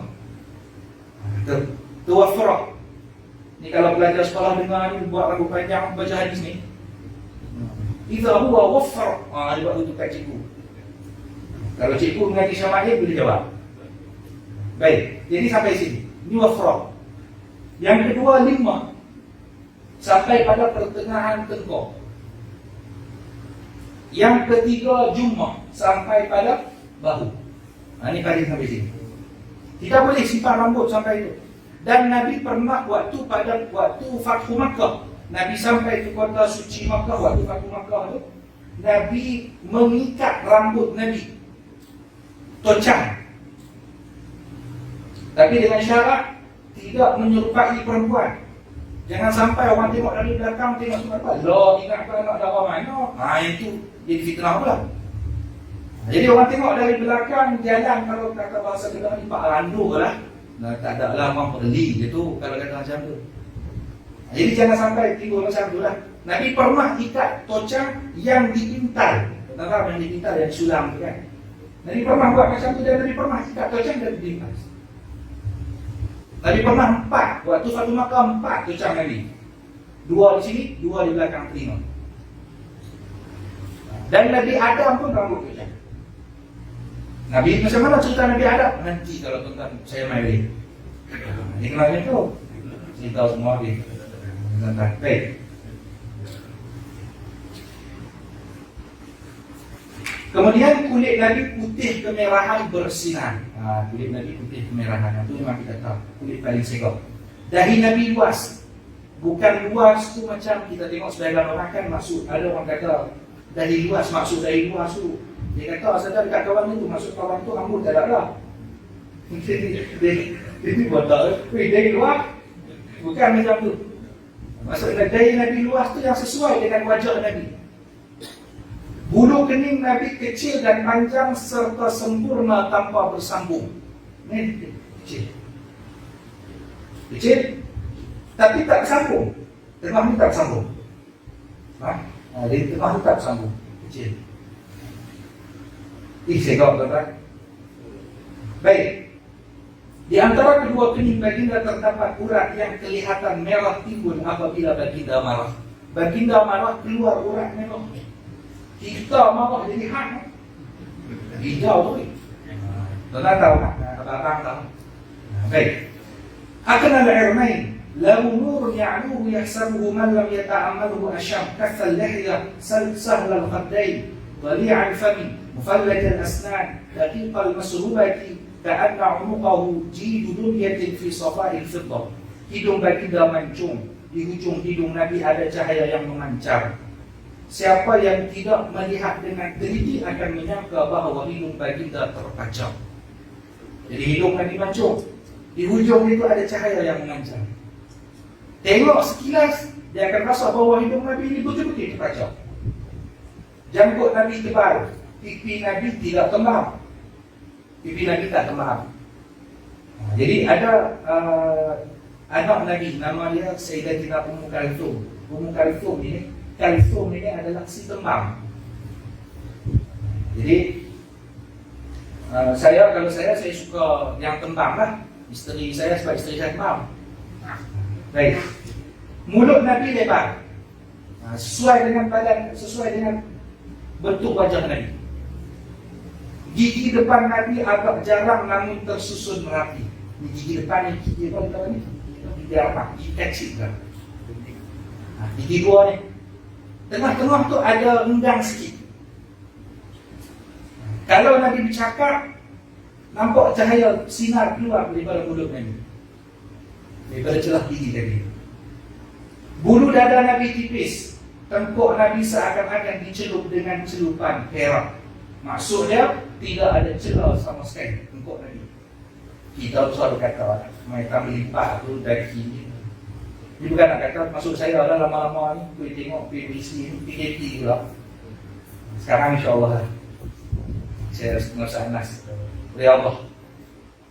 Tu wafrah. Ni kalau belajar sekolah dengar ni buat rambut panjang baca hadis ni. Idza huwa wafra. Dia buat untuk kat cikgu. Kalau cikgu mengaji syama'il boleh jawab. Baik, jadi sampai sini. Ini wafra. Yang kedua 5 sampai pada pertengahan tengkok. Yang ketiga jumah sampai pada bahu. Ini kali sampai sini. Tidak boleh simpan rambut sampai itu. Dan Nabi pernah waktu Fathu Makkah, Nabi sampai ke kota suci Makkah, waktu Fathu Makkah tu, Nabi mengikat rambut Nabi tocang. Tapi dengan syarat tidak menyerupai perempuan. Jangan sampai orang tengok dari belakang, tengok semua, loh, ingat ke anak darah mana? Itu jadi fitnah pula. Jadi orang tengok dari belakang, jalan, kalau kata bahasa kita ni, Pak Randu lah. Tak ada lah orang perli je tu kalau kata macam tu. Jadi jangan sampai timbul macam tu lah. Nabi pernah ikat tocang yang dipintal. Nampak yang dipintal, yang sulam tu kan. Nabi pernah buat macam tu, dan Nabi pernah ikat tocang dan dipintal. Nabi pernah 4, waktu Fathu Makkah 4 tocang Nabi. 2 di sini, 2 di belakang telinga. Dan Nabi Adam pun rambut tocang. Nabi macam mana cerita Nabi Adam? Nanti kalau tuan-tuan saya main. Ini kenalnya tu. Cerita semua habis. Tuan-tuan. Baik. Kemudian kulit Nabi putih kemerahan bersinar. Kulit Nabi putih kemerahan. Itu memang kita tahu. Kulit paling segar. Dahi Nabi luas. Bukan luas tu macam kita tengok sebagian orang kan maksud. Ada orang kata dahi luas, maksud dahi luas tu. Dia kata asal dekat kawan itu, maksud kawan tu rambut tak ada lah. Dia buat tak, dari luar. Bukan macam tu. Maksudnya dari Nabi luas tu yang sesuai dengan wajah Nabi. Bulu kening Nabi kecil dan panjang serta sempurna tanpa bersambung. Ini kecil. Kecil, tapi tak bersambung. Tengah ni tak bersambung. Di tengah ni tak bersambung. Kecil. Segak tuan-tuan. Baik. Di antara kedua kening baginda terdapat urat yang kelihatan merah timbul apabila baginda marah. Baginda marah keluar urat merah. Kita marah jadi hak. Hijau tu. Tuan-tuan tahu tak? Abang tahu. Baik. Akan al-irmain lahu nur ya'luhu yahsabuhu man lam yata'ammaluhu asyam kathal lihya sahla al-khaddain ضليع الفم مفلج الأسنان دقيق المسروبة كأن عنقه جيد دنية في صفاء الفضة. Hidung baginda mancung. Di hujung hidung Nabi ada cahaya yang memancar. Siapa yang tidak melihat dengan teliti akan menyangka bahawa hidung baginda terpacang. Jadi hidung Nabi mancung. Di hujung itu ada cahaya yang memancar. Tengok sekilas, dia akan rasa bahawa hidung Nabi ini betul-betul terpacang. Janggut Nabi tebal, pipi Nabi tidak tembam. Pipi Nabi tak tembam. Jadi ada anak Nabi, nama dia Sayyidatina Ummu Kalthum. Ummu Kalthum ini Kalsum ini adalah si tembam. Jadi kalau saya suka yang tembam lah. Isteri saya sebab isteri saya tembam. Baik. Mulut Nabi lebar, sesuai dengan bentuk wajah Nabi. Gigi depan Nabi agak jarang namun tersusun rapi. Gigi depan ni, gigi depan ni, gigi apa? Gigi kecil kan? Gigi dua ni. Tengah-tengah tu ada renggang sikit. Kalau Nabi bercakap, nampak cahaya sinar keluar daripada mulut Nabi, daripada celah gigi tadi. Bulu dada Nabi tipis, tengkuk Nabi seakan-akan dicelup dengan celupan perak. Maksudnya tidak ada celah sama sekali tengkuk Nabi. Kita selalu kata mereka melipat tu dari sini. Ini bukan nak kata maksud saya adalah lama-lama ni pergi tengok PBC ni PKP pula. Sekarang insya-Allah saya merasa nas oleh Allah.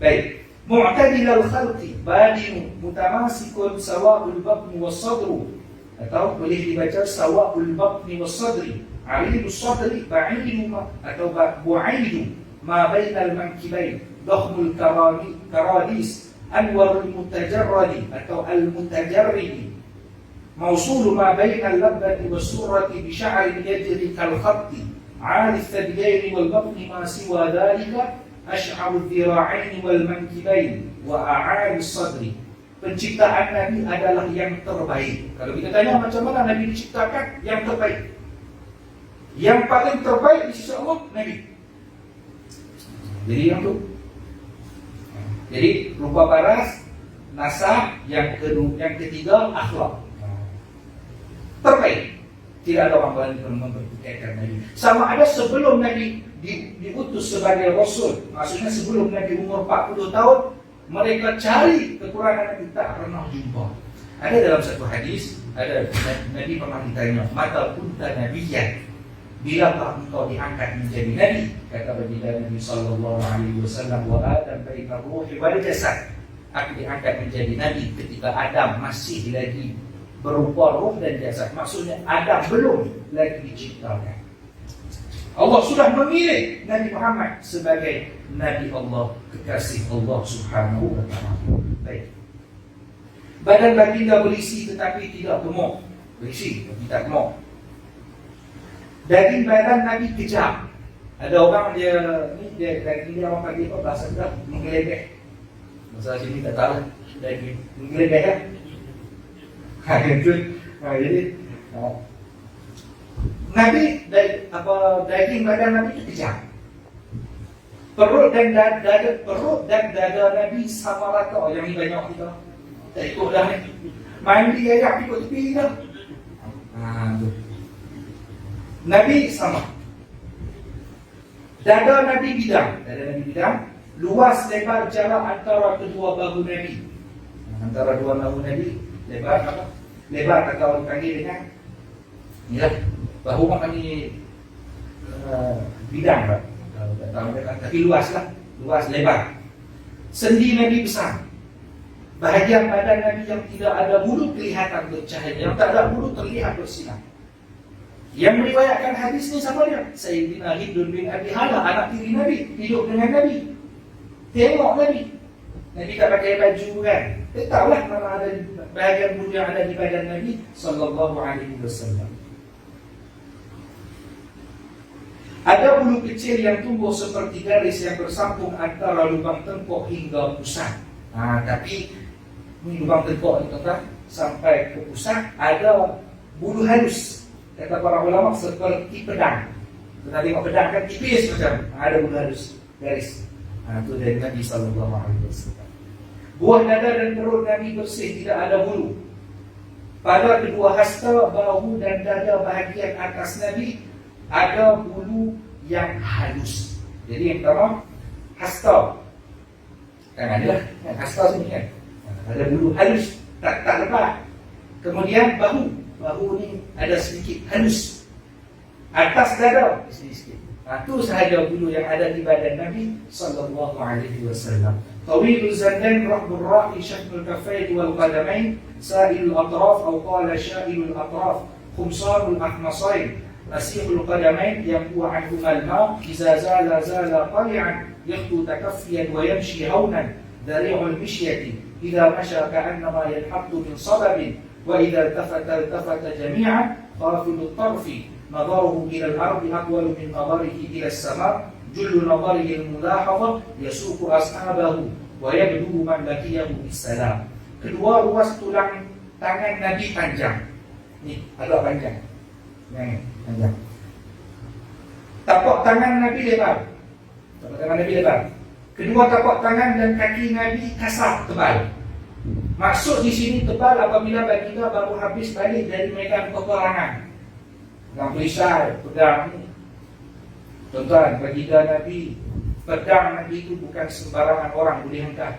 Baik. Mu'tadil al-khalqi badinu mutamasikun sawa'ul batni was-sadru, atau boleh dibaca sawa'ul batni was-sadri, alidu sadri ba'idu atau bu'idu ma bainal mankibain, dakhmul karadis, anwarul mutajarradi atau al-mutajarridi, mawsulu ma bainal labbati was-surrati bi sya'rin yajri kal-khatti, 'ali ath-thadyaini wal batni ma siwa dhalika Ash'arul dhira'aini wal mankibain wa a'ali sadri. Penciptaan Nabi adalah yang terbaik. Kalau kita tanya macam mana Nabi diciptakan, yang terbaik. Yang paling terbaik di sisi Allah, Nabi. Jadi yang tu. Jadi rupa paras, nasab, yang ketiga akhlak. Terbaik. Tidak ada orang lain mempertikaikan Nabi. Sama ada sebelum Nabi diutus sebagai Rasul, maksudnya sebelum Nabi umur 40 tahun, mereka cari kekurangan Nabi, tak pernah jumpa. Ada dalam satu hadis, ada Nabi pernah ditanya, mata kunta nabiyyan, bilakah engkau diangkat menjadi Nabi? Kata baginda Nabi SAW, wa Adam baina ruhi wal jasad. Aku diangkat menjadi Nabi ketika Adam masih lagi berupa ruh dan jasad. Maksudnya Adam belum lagi diciptakan. Allah sudah memilih Nabi Muhammad sebagai Nabi Allah, kekasih Allah Subhanahu wa ta'ala. Baik. Badan baginda berisi tetapi tidak gemuk. Berisi tapi tidak gemuk. Daging badan Nabi kejam. Ada orang dia daging dia orang panggil apa bahasa kita menggeledek. Bahasa sini tak tahu daging menggeledek kan? Jadi Nabi daging badan Nabi itu kejam. Perut dan dada Nabi sama rata. Yang ini banyak kita tak ikut dah ni. Mandi aja ikut tepi dah. Nabi sama. Dada Nabi bidang, luas lebar jarak antara kedua bahu Nabi. Antara dua bahu Nabi lebar apa? Lebar kata orang panggil dengan inilah bahu mak kami bidang tak tahu tapi luas lebar. Sendi Nabi besar. Bahagian badan Nabi yang tidak ada bulu kelihatan bercahaya, yang tak ada bulu terlihat bersinar. Yang meriwayatkan hadis ni siapa dia? Sayyidina Hindun bin Abi Hala, anak tiri Nabi, hidup dengan Nabi. Tengok Nabi. Nabi tak pakai baju kan? Dia tahulah mana ada bahagian bulu yang ada di badan Nabi sallallahu alaihi wasallam. Ada bulu kecil yang tumbuh seperti garis yang bersambung antara lubang tengkuk hingga pusat. Tapi ini lubang tengkuk itu kan sampai ke pusat ada bulu halus. Kata para ulama seperti pedang. Kita tengok pedang kan tipis macam ada bulu halus garis. Itu dari Nabi sallallahu alaihi wasallam. Buah dada dan perut Nabi bersih, tidak ada bulu. Pada kedua hasta, bahu dan dada bahagian atas Nabi ada bulu yang halus. Jadi yang pertama hasta. Kan adalah hasta sini kan. Ada bulu halus, tak lebat. Kemudian bahu ni ada sedikit halus. Atas dada sedikit. Itu sahaja bulu yang ada di badan Nabi sallallahu alaihi wasallam. طويل الزندان رحب الراء شكل الكفين والقدمين سائل الأطراف أو قال شائل الأطراف khumsarul akhmasain nasihul qadamain yang huwa anhumal ma iza zala qali'an yakhtu takaffiyan wa yamshi hawnan dari'ul mishyati idza masha ka'annama yanhattu min sababin wa idza iltafata jami'an khafidut tarfi nadaruhu ila al-ardi aqwalu min nadarihi ila as-sama' jullu nadarihi al-mulahadha yasuqu ashabahu wa yabdu man laqiyahu bis-salam. Kedua, ruas tulang tangan Nabi panjang. Ni agak panjang. Yang panjang. Tapak tangan Nabi lebar. Tapak tangan Nabi lebar. Kedua tapak tangan dan kaki Nabi kasar, tebal. Maksud di sini tebal apabila baginda baru habis balik dari medan peperangan. Pegang perisai, pedang ni. Tuan-tuan, baginda Nabi, pedang Nabi itu bukan sembarangan orang boleh angkat.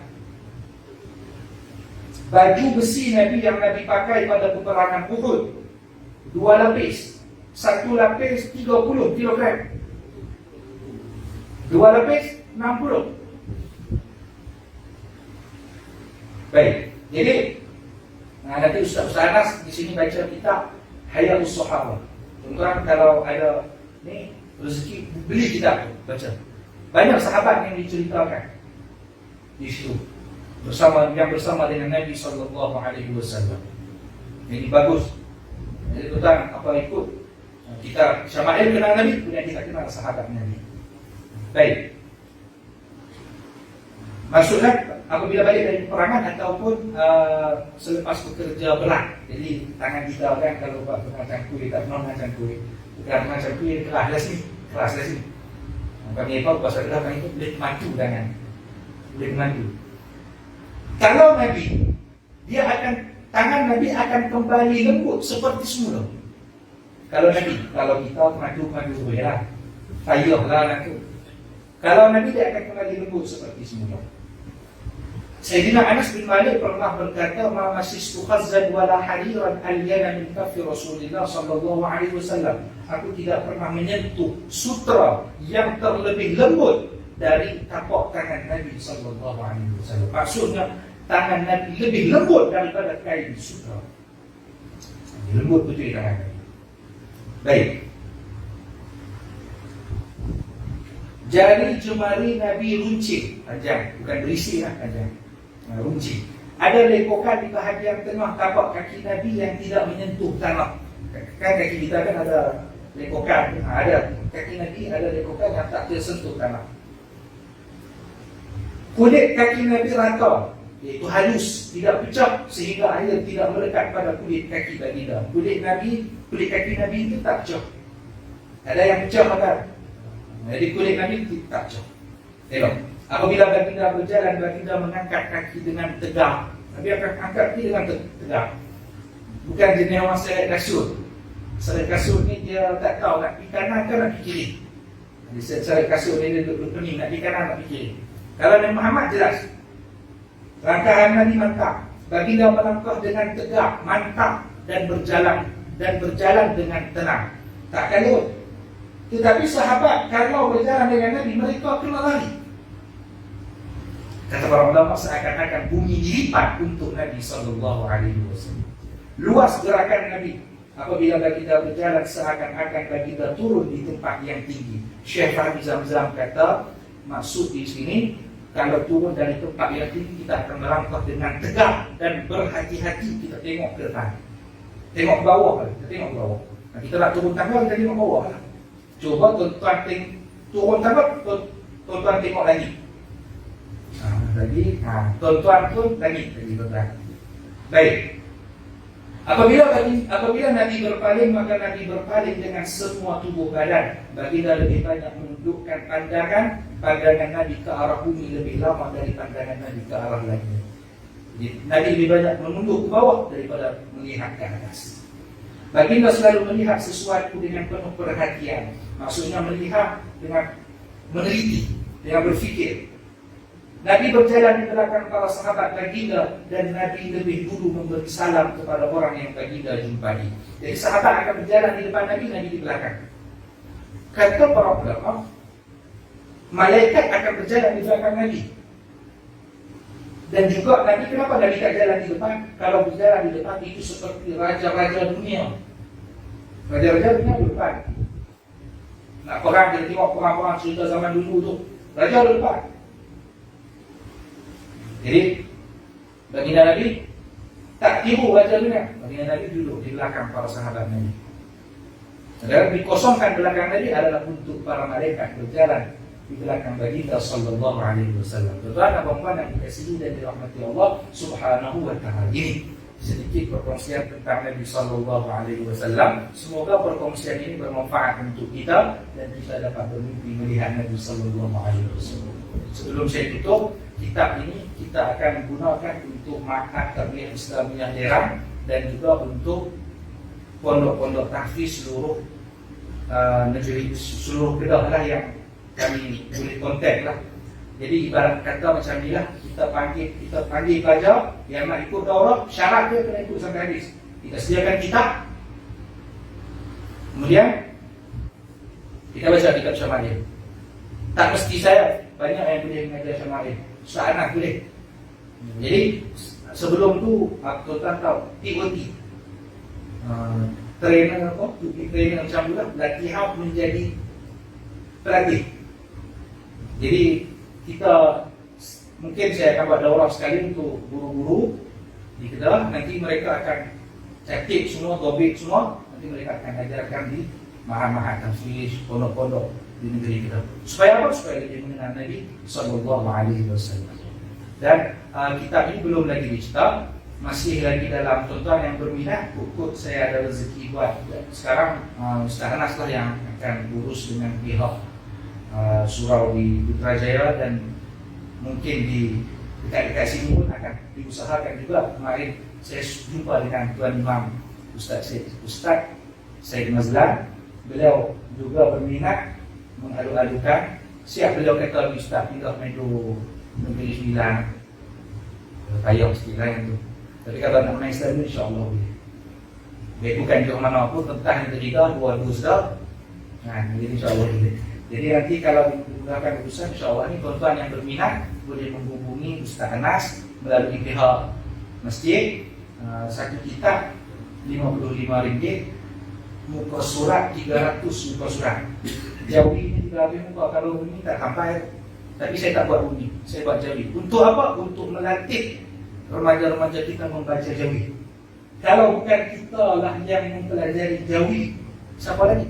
Baju besi Nabi yang Nabi pakai pada peperangan Uhud 2 lapis. 1 lapis 30 kilogram, 2 lapis 60. Baik, jadi nanti Ustaz Anas di sini baca kitab Hayatus Sahabah. Tuan-tuan kalau ada ni rezeki beli kitab tu, baca. Banyak sahabat yang diceritakan di situ bersama dengan Nabi sallallahu alaihi wasallam. Ini bagus. Jadi tuan apa ikut kita Syama'il kenal Nabi, kemudian kita kenal sahabat Nabi. Baik. Maksudnya apabila balik dari peperangan ataupun selepas bekerja berat. Jadi tangan kita kan kalau buat macam kuih, tak pernah macam kuih. Bukan macam kuih kelas ni. Kami tahu pasal dah kan itu boleh maju tangan. Boleh maju. Kalau Nabi, tangan Nabi akan kembali lembut seperti semula. Kalau kita maju bolehlah. Payahlah nanti. Kalau Nabi dia akan kembali lembut seperti semula. Sayyidina Anas bin Malik pernah berkata, "Ma masistu khazzan wala hariran alyana min kaffi Rasulillah sallallahu alaihi wasallam." Aku tidak pernah menyentuh sutra yang terlebih lembut dari tapak tangan Nabi sallallahu alaihi wasallam. Maksudnya tangan Nabi lebih lembut daripada kain sutra. Lembut betul tangan Nabi. Baik. Jari jemari Nabi runcing, panjang, bukan berisi lah, panjang. Runcing. Ada lekokan di bahagian tengah tapak kaki Nabi yang tidak menyentuh tanah. Kan kaki kita kan ada lekokan, ada kaki Nabi ada lekokan yang tak tersentuh tanah. Kulit kaki Nabi rata, iaitu halus, tidak pecah sehingga air tidak melekat pada kulit kaki baginda. Kulit kaki Nabi itu tak pecah. Ada yang pecah kan? Jadi kulit Nabi itu tak pecah. Tengok, apabila baginda berjalan, baginda mengangkat kaki dengan tegak. Nabi akan angkat kaki dengan tegak. Bukan jenis orang seret kasut. Seret kasut ni dia tak tahu nak pergi kanan ke nak pergi kiri. Jadi seret kasut ni dia duduk pening, nak pergi kanan nak pergi kiri. Kalau Nabi Muhammad jelas, langkahan Nabi mantap. Baginda melangkah dengan tegak, mantap dan berjalan dengan tenang. Tak kalut. Tetapi sahabat kalau berjalan dengan Nabi, mereka kena lari. Kata para ulama, seakan-akan bumi dilipat untuk Nabi sallallahu alaihi wasallam. Luas gerakan Nabi. Apabila baginda berjalan, seakan-akan baginda turun di tempat yang tinggi. Syekh Fahmi Zamzam kata, maksud di sini, kalau turun dari tempat yang tinggi, kita akan melangkah dengan tegak dan berhati-hati. Kita tengok ke depan, tengok ke bawah. Nah, kita nak turun tangga, kita tengok bawah. Cuba tuan-tuan turun tangga, tuan-tuan tengok lagi. Tuan-tuan pun lagi tuan-tuan. Baik. Apabila Nabi berpaling, maka Nabi berpaling dengan semua tubuh badan. Baginda lebih banyak menundukkan pandangan Nabi ke arah bumi lebih lama dari pandangan Nabi ke arah lainnya. Jadi Nabi lebih banyak menunduk ke bawah daripada melihat ke atas. Baginda selalu melihat sesuatu dengan penuh perhatian. Maksudnya melihat dengan meneliti, dengan berfikir. Nabi berjalan di belakang para sahabat baginda dan Nabi lebih dulu memberi salam kepada orang yang baginda jumpai. Jadi sahabat akan berjalan di depan Nabi di belakang. Kata para ulama, malaikat akan berjalan di belakang Nabi. Dan juga Nabi, kenapa Nabi tak jalan di depan? Kalau berjalan di depan itu seperti raja-raja dunia. Raja-raja dunia depan. Nak perang, kita tengok perang-perang cerita zaman dulu tu, raja depan. Jadi baginda Nabi tak tiru raja dunia. Baginda Nabi duduk di belakang para sahabat Nabi. Dan dikosongkan belakang Nabi adalah untuk para malaikat berjalan di belakang baginda sallallahu alaihi wasallam. Tuan-tuan dan puan yang dikasihi dan dirahmati Allah Subhanahu wa taala. Ini sedikit perkongsian tentang Nabi sallallahu alaihi wasallam. Semoga perkongsian ini bermanfaat untuk kita dan kita dapat bermimpi melihat Nabi sallallahu alaihi wasallam. Sebelum saya tutup, kitab ini kita akan gunakan untuk Ma'had Tabligh Islamiyah Daerah dan juga untuk pondok-pondok tahfiz seluruh negeri, seluruh Kedah lah yang kami boleh kontak lah. Jadi ibarat kata macam ni lah, kita panggil pelajar yang nak ikut daurah, syarat dia kena ikut sampai habis. Kita sediakan kitab, kemudian kita baca kitab Syama'il. Tak mesti saya, banyak yang boleh mengajar Syama'il. Ustaz Anas boleh. Jadi sebelum tu tuan-tuan tahu TOT, trainer apa? Trainer macam tu lah, latihan menjadi pelatih. Jadi kita mungkin saya akan buat daurah sekali untuk guru-guru di Kedah. Nanti mereka akan catik semua, topik semua. Nanti mereka akan ajarkan di mahad-mahad tahfiz, pondok-pondok di negeri Kedah. Supaya apa? Supaya lebih mengenal Nabi sallallahu alaihi wasallam. Dan kitab ini belum lagi dicetak, masih lagi dalam. Tuan-tuan yang berminat, pokok saya ada rezeki buat. Sekarang Ustaz Anas lah yang akan urus dengan pihak surau di Putrajaya, dan mungkin di dekat-dekat sini pun akan diusahakan juga. Kemarin saya jumpa dengan Tuan Imam Ustaz Syed Mazlan. Beliau juga berminat mengadu-adukan. Siap beliau kata, Ustaz pindah Medu Negeri Sembilan, payah sikit lah yang tu. Tapi kalau nak main Islam ni, insyaAllah boleh. Dia bukan jauh mana pun, tentang yang ketiga, dua sudah. Jadi insyaAllah boleh. Jadi nanti kalau menggunakan urusan, insyaAllah ni tuan-tuan yang berminat boleh menghubungi Ustaz Anas melalui pihak masjid. Satu kitab RM55, muka surat 300 muka surat. Jawi ni 300 muka, kalau bunyi tak sampai. Tapi saya tak buat bunyi, saya buat jawi. Untuk apa? Untuk melatih remaja-remaja kita membaca jawi. Kalau bukan kita lah yang mempelajari jawi, siapa lagi?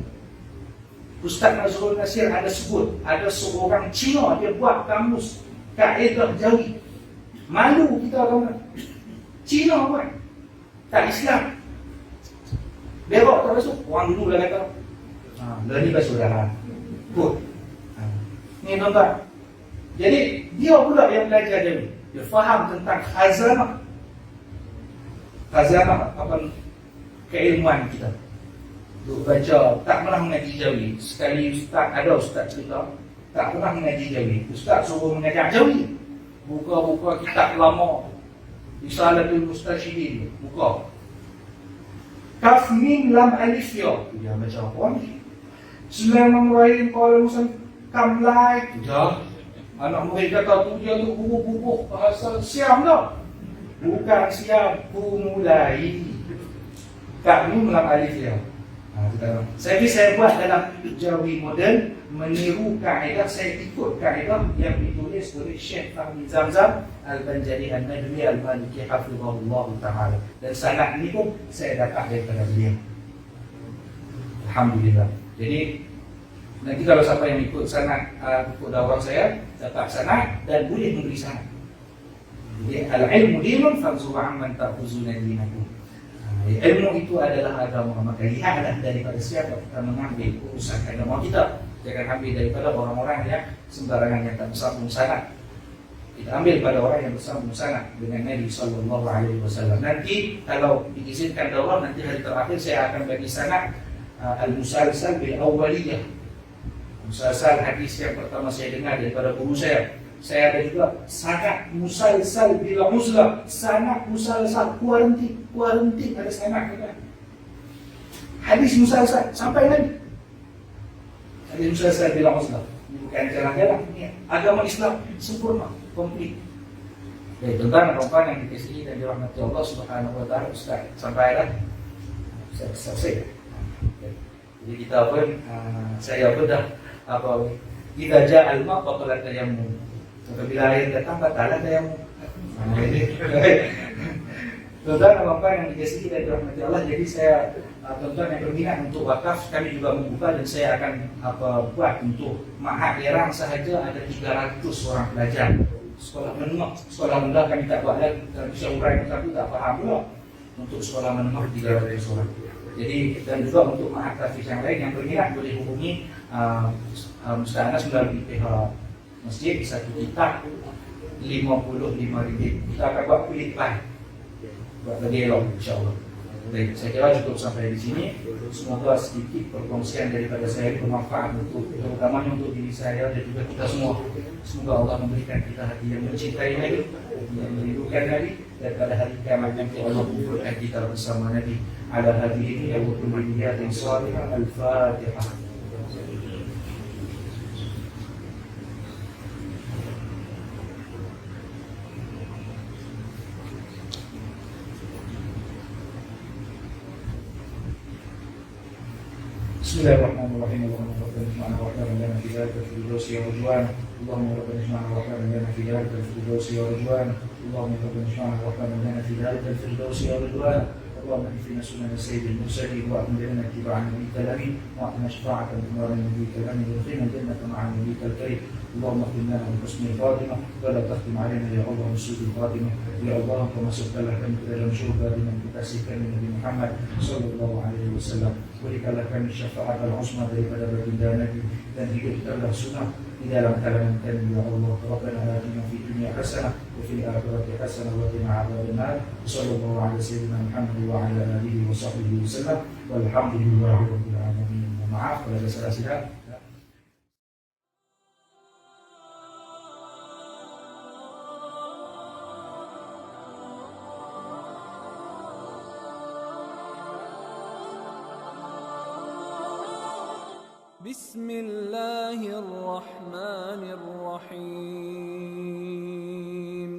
Ustaz Nazrul Nasir ada sebut, ada seorang Cina dia buat kamus kaedah jawi. Malu kita orang Cina buat, tak Islam. Berok tak masuk, orang dulu dah kata lari basuh dah. Ni tuan-tuan. Jadi dia pula yang belajar jawi. Dia faham tentang khazanah apa keilmuan kita. Duk baca, tak pernah mengaji jawi. Sekali ustaz cerita, tak pernah mengaji jawi. Ustaz suruh mengajar jawi. Buka kitab lama, Risalatul Mustashidin, buka. Kaf mim lam alif ya. Dia baca apa ni? Bismillahirrahmanirrahim. Qala Musa kamlai. Dah. Anak murid kata tu dia tu bubuh bahasa Siam dah. Bukan Siam, mulai. Kaf mim lam alif ya. Saya buat dalam jawi moden, meniru kaedah, saya ikut kaedah yang ditulis oleh Syekh Fahmi Zamzam Al-Banjari An-Najmi Al-Maliki Hafizahullah Ta'ala. Dan sanad ini pun saya dapat daripada beliau. Alhamdulillah. Jadi nanti kalau siapa yang ikut sanad, ikut daurah saya, dapat sanad dan boleh memberi sanad. Jadi al-ilmu dinun fanzuru amman ta'khuzuna dinakum. Ilmu itu adalah agama, maka lihatlah daripada siapa kita mengambil urusan agama kita. Jangan ambil daripada orang-orang yang sembarangan yang tak bersambung sanad. Kita ambil pada orang yang bersambung sanad dengan Nabi sallallahu alaihi wasallam. Nanti kalau diizinkan daurah, nanti hari terakhir saya akan bagi sanad al-musalsal bil awwaliyah. Musalsal hadis yang pertama saya dengar daripada guru saya. Saya ada juga sanad musalsal bila uzlah, sanad musalsal kuarantin ada sanad juga. Hadis musalsal sampai lagi. Hadis musalsal bila uzlah. Ini bukan jalan-jalan, ini agama Islam sempurna, komplit. Baik, tuan-tuan dan puan yang dikasihi dan dirahmati Allah Subhanahu wa taala, Ustaz sampailah. Saya selesai. Jadi kita pun saya pun dah kita ja'al ma batalat tayammum. Apabila air datang batalat tayammum. Tuan-tuan dan puan yang dikasihi dan dirahmati Allah, jadi saya tuan-tuan yang berminat untuk wakaf, kami juga membuka dan saya akan buat untuk Ma'had Lerang sahaja ada 300 orang pelajar. Sekolah menengah, sekolah rendah kami tak buat lagi, kalau bisa uraikan tapi tak faham pula. Untuk sekolah menengah 300 orang. Jadi dan juga untuk Ma'had Tahfiz yang lain yang berminat boleh hubungi Ustaz Anas melalui pihak masjid di satu kitab RM55. Kita akan buat kulit lain, buat dialog insyaAllah. Baik, saya kira cukup sampai di sini. Semoga sedikit perkongsian daripada saya bermanfaat untuk terutamanya untuk diri saya dan juga kita semua. Semoga Allah memberikan kita hati yang mencintai Nabi, yang merindukan Nabi, dan pada hari kiamat nanti Allah kumpulkan kita bersama Nabi ala hadihi wa kulliyatin salihah. Al-Fatihah. Bismillahirrahmanirrahim. Allahumma rabbana ij'alna rahmatan lana fi dhalika al-firdausi wa ridwana. Allahumma rabbana ij'alna rahmatan lana fi dhalika al-firdausi wa ridwana. Allahumma rabbana ij'alna rahmatan lana fi dhalika al-firdausi wa ridwana. اللهم اهدنا سنن سيد المرسلين واعلم لنا اتباع نبيك الامين واعطنا شفاعه بنور نبيك الامين وادخلنا الجنه مع نبيك الكريم. اللهم اختم لنا بحسن الخاتمه ولا تختم علينا يا الله بسوء الخاتمه. يا الله كما سبقنا kami ke dalam syurga dengan kekasihkan Nabi Muhammad sallallahu alaihi wasallam. Berikanlah kami syafaat al-usma daripada baginda Nabi dan hidupkanlah sunnah di dalam kalangan kami ya Allah. Rabbana atina fid dunya hasanah wa fil akhirati hasanah wa qina adzabannar. Sallallahu alaihi wasallam Muhammad wa ala alihi wa sahbihi wasallam. Walhamdulillahi rabbil alamin. Maaf kalau ada salah silap. بسم الله الرحمن الرحيم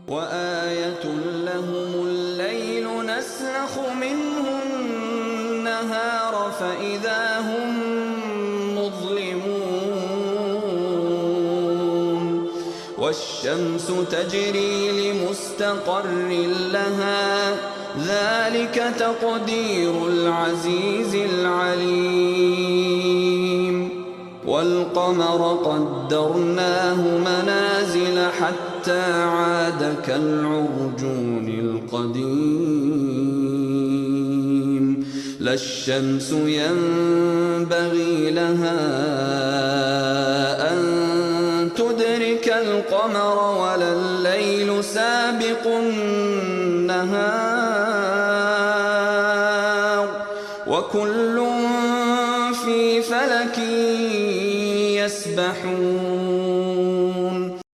وآية لهم الليل نسلخ منه النهار فإذا هم مظلمون والشمس تجري لمستقر لها ذلك تقدير العزيز العليم والقمر قدرناه منازل حتى عاد كالعرجون القديم لا الشمس ينبغي لها أن تدرك القمر ولا الليل سابق النهار وكل في فلك يسبحون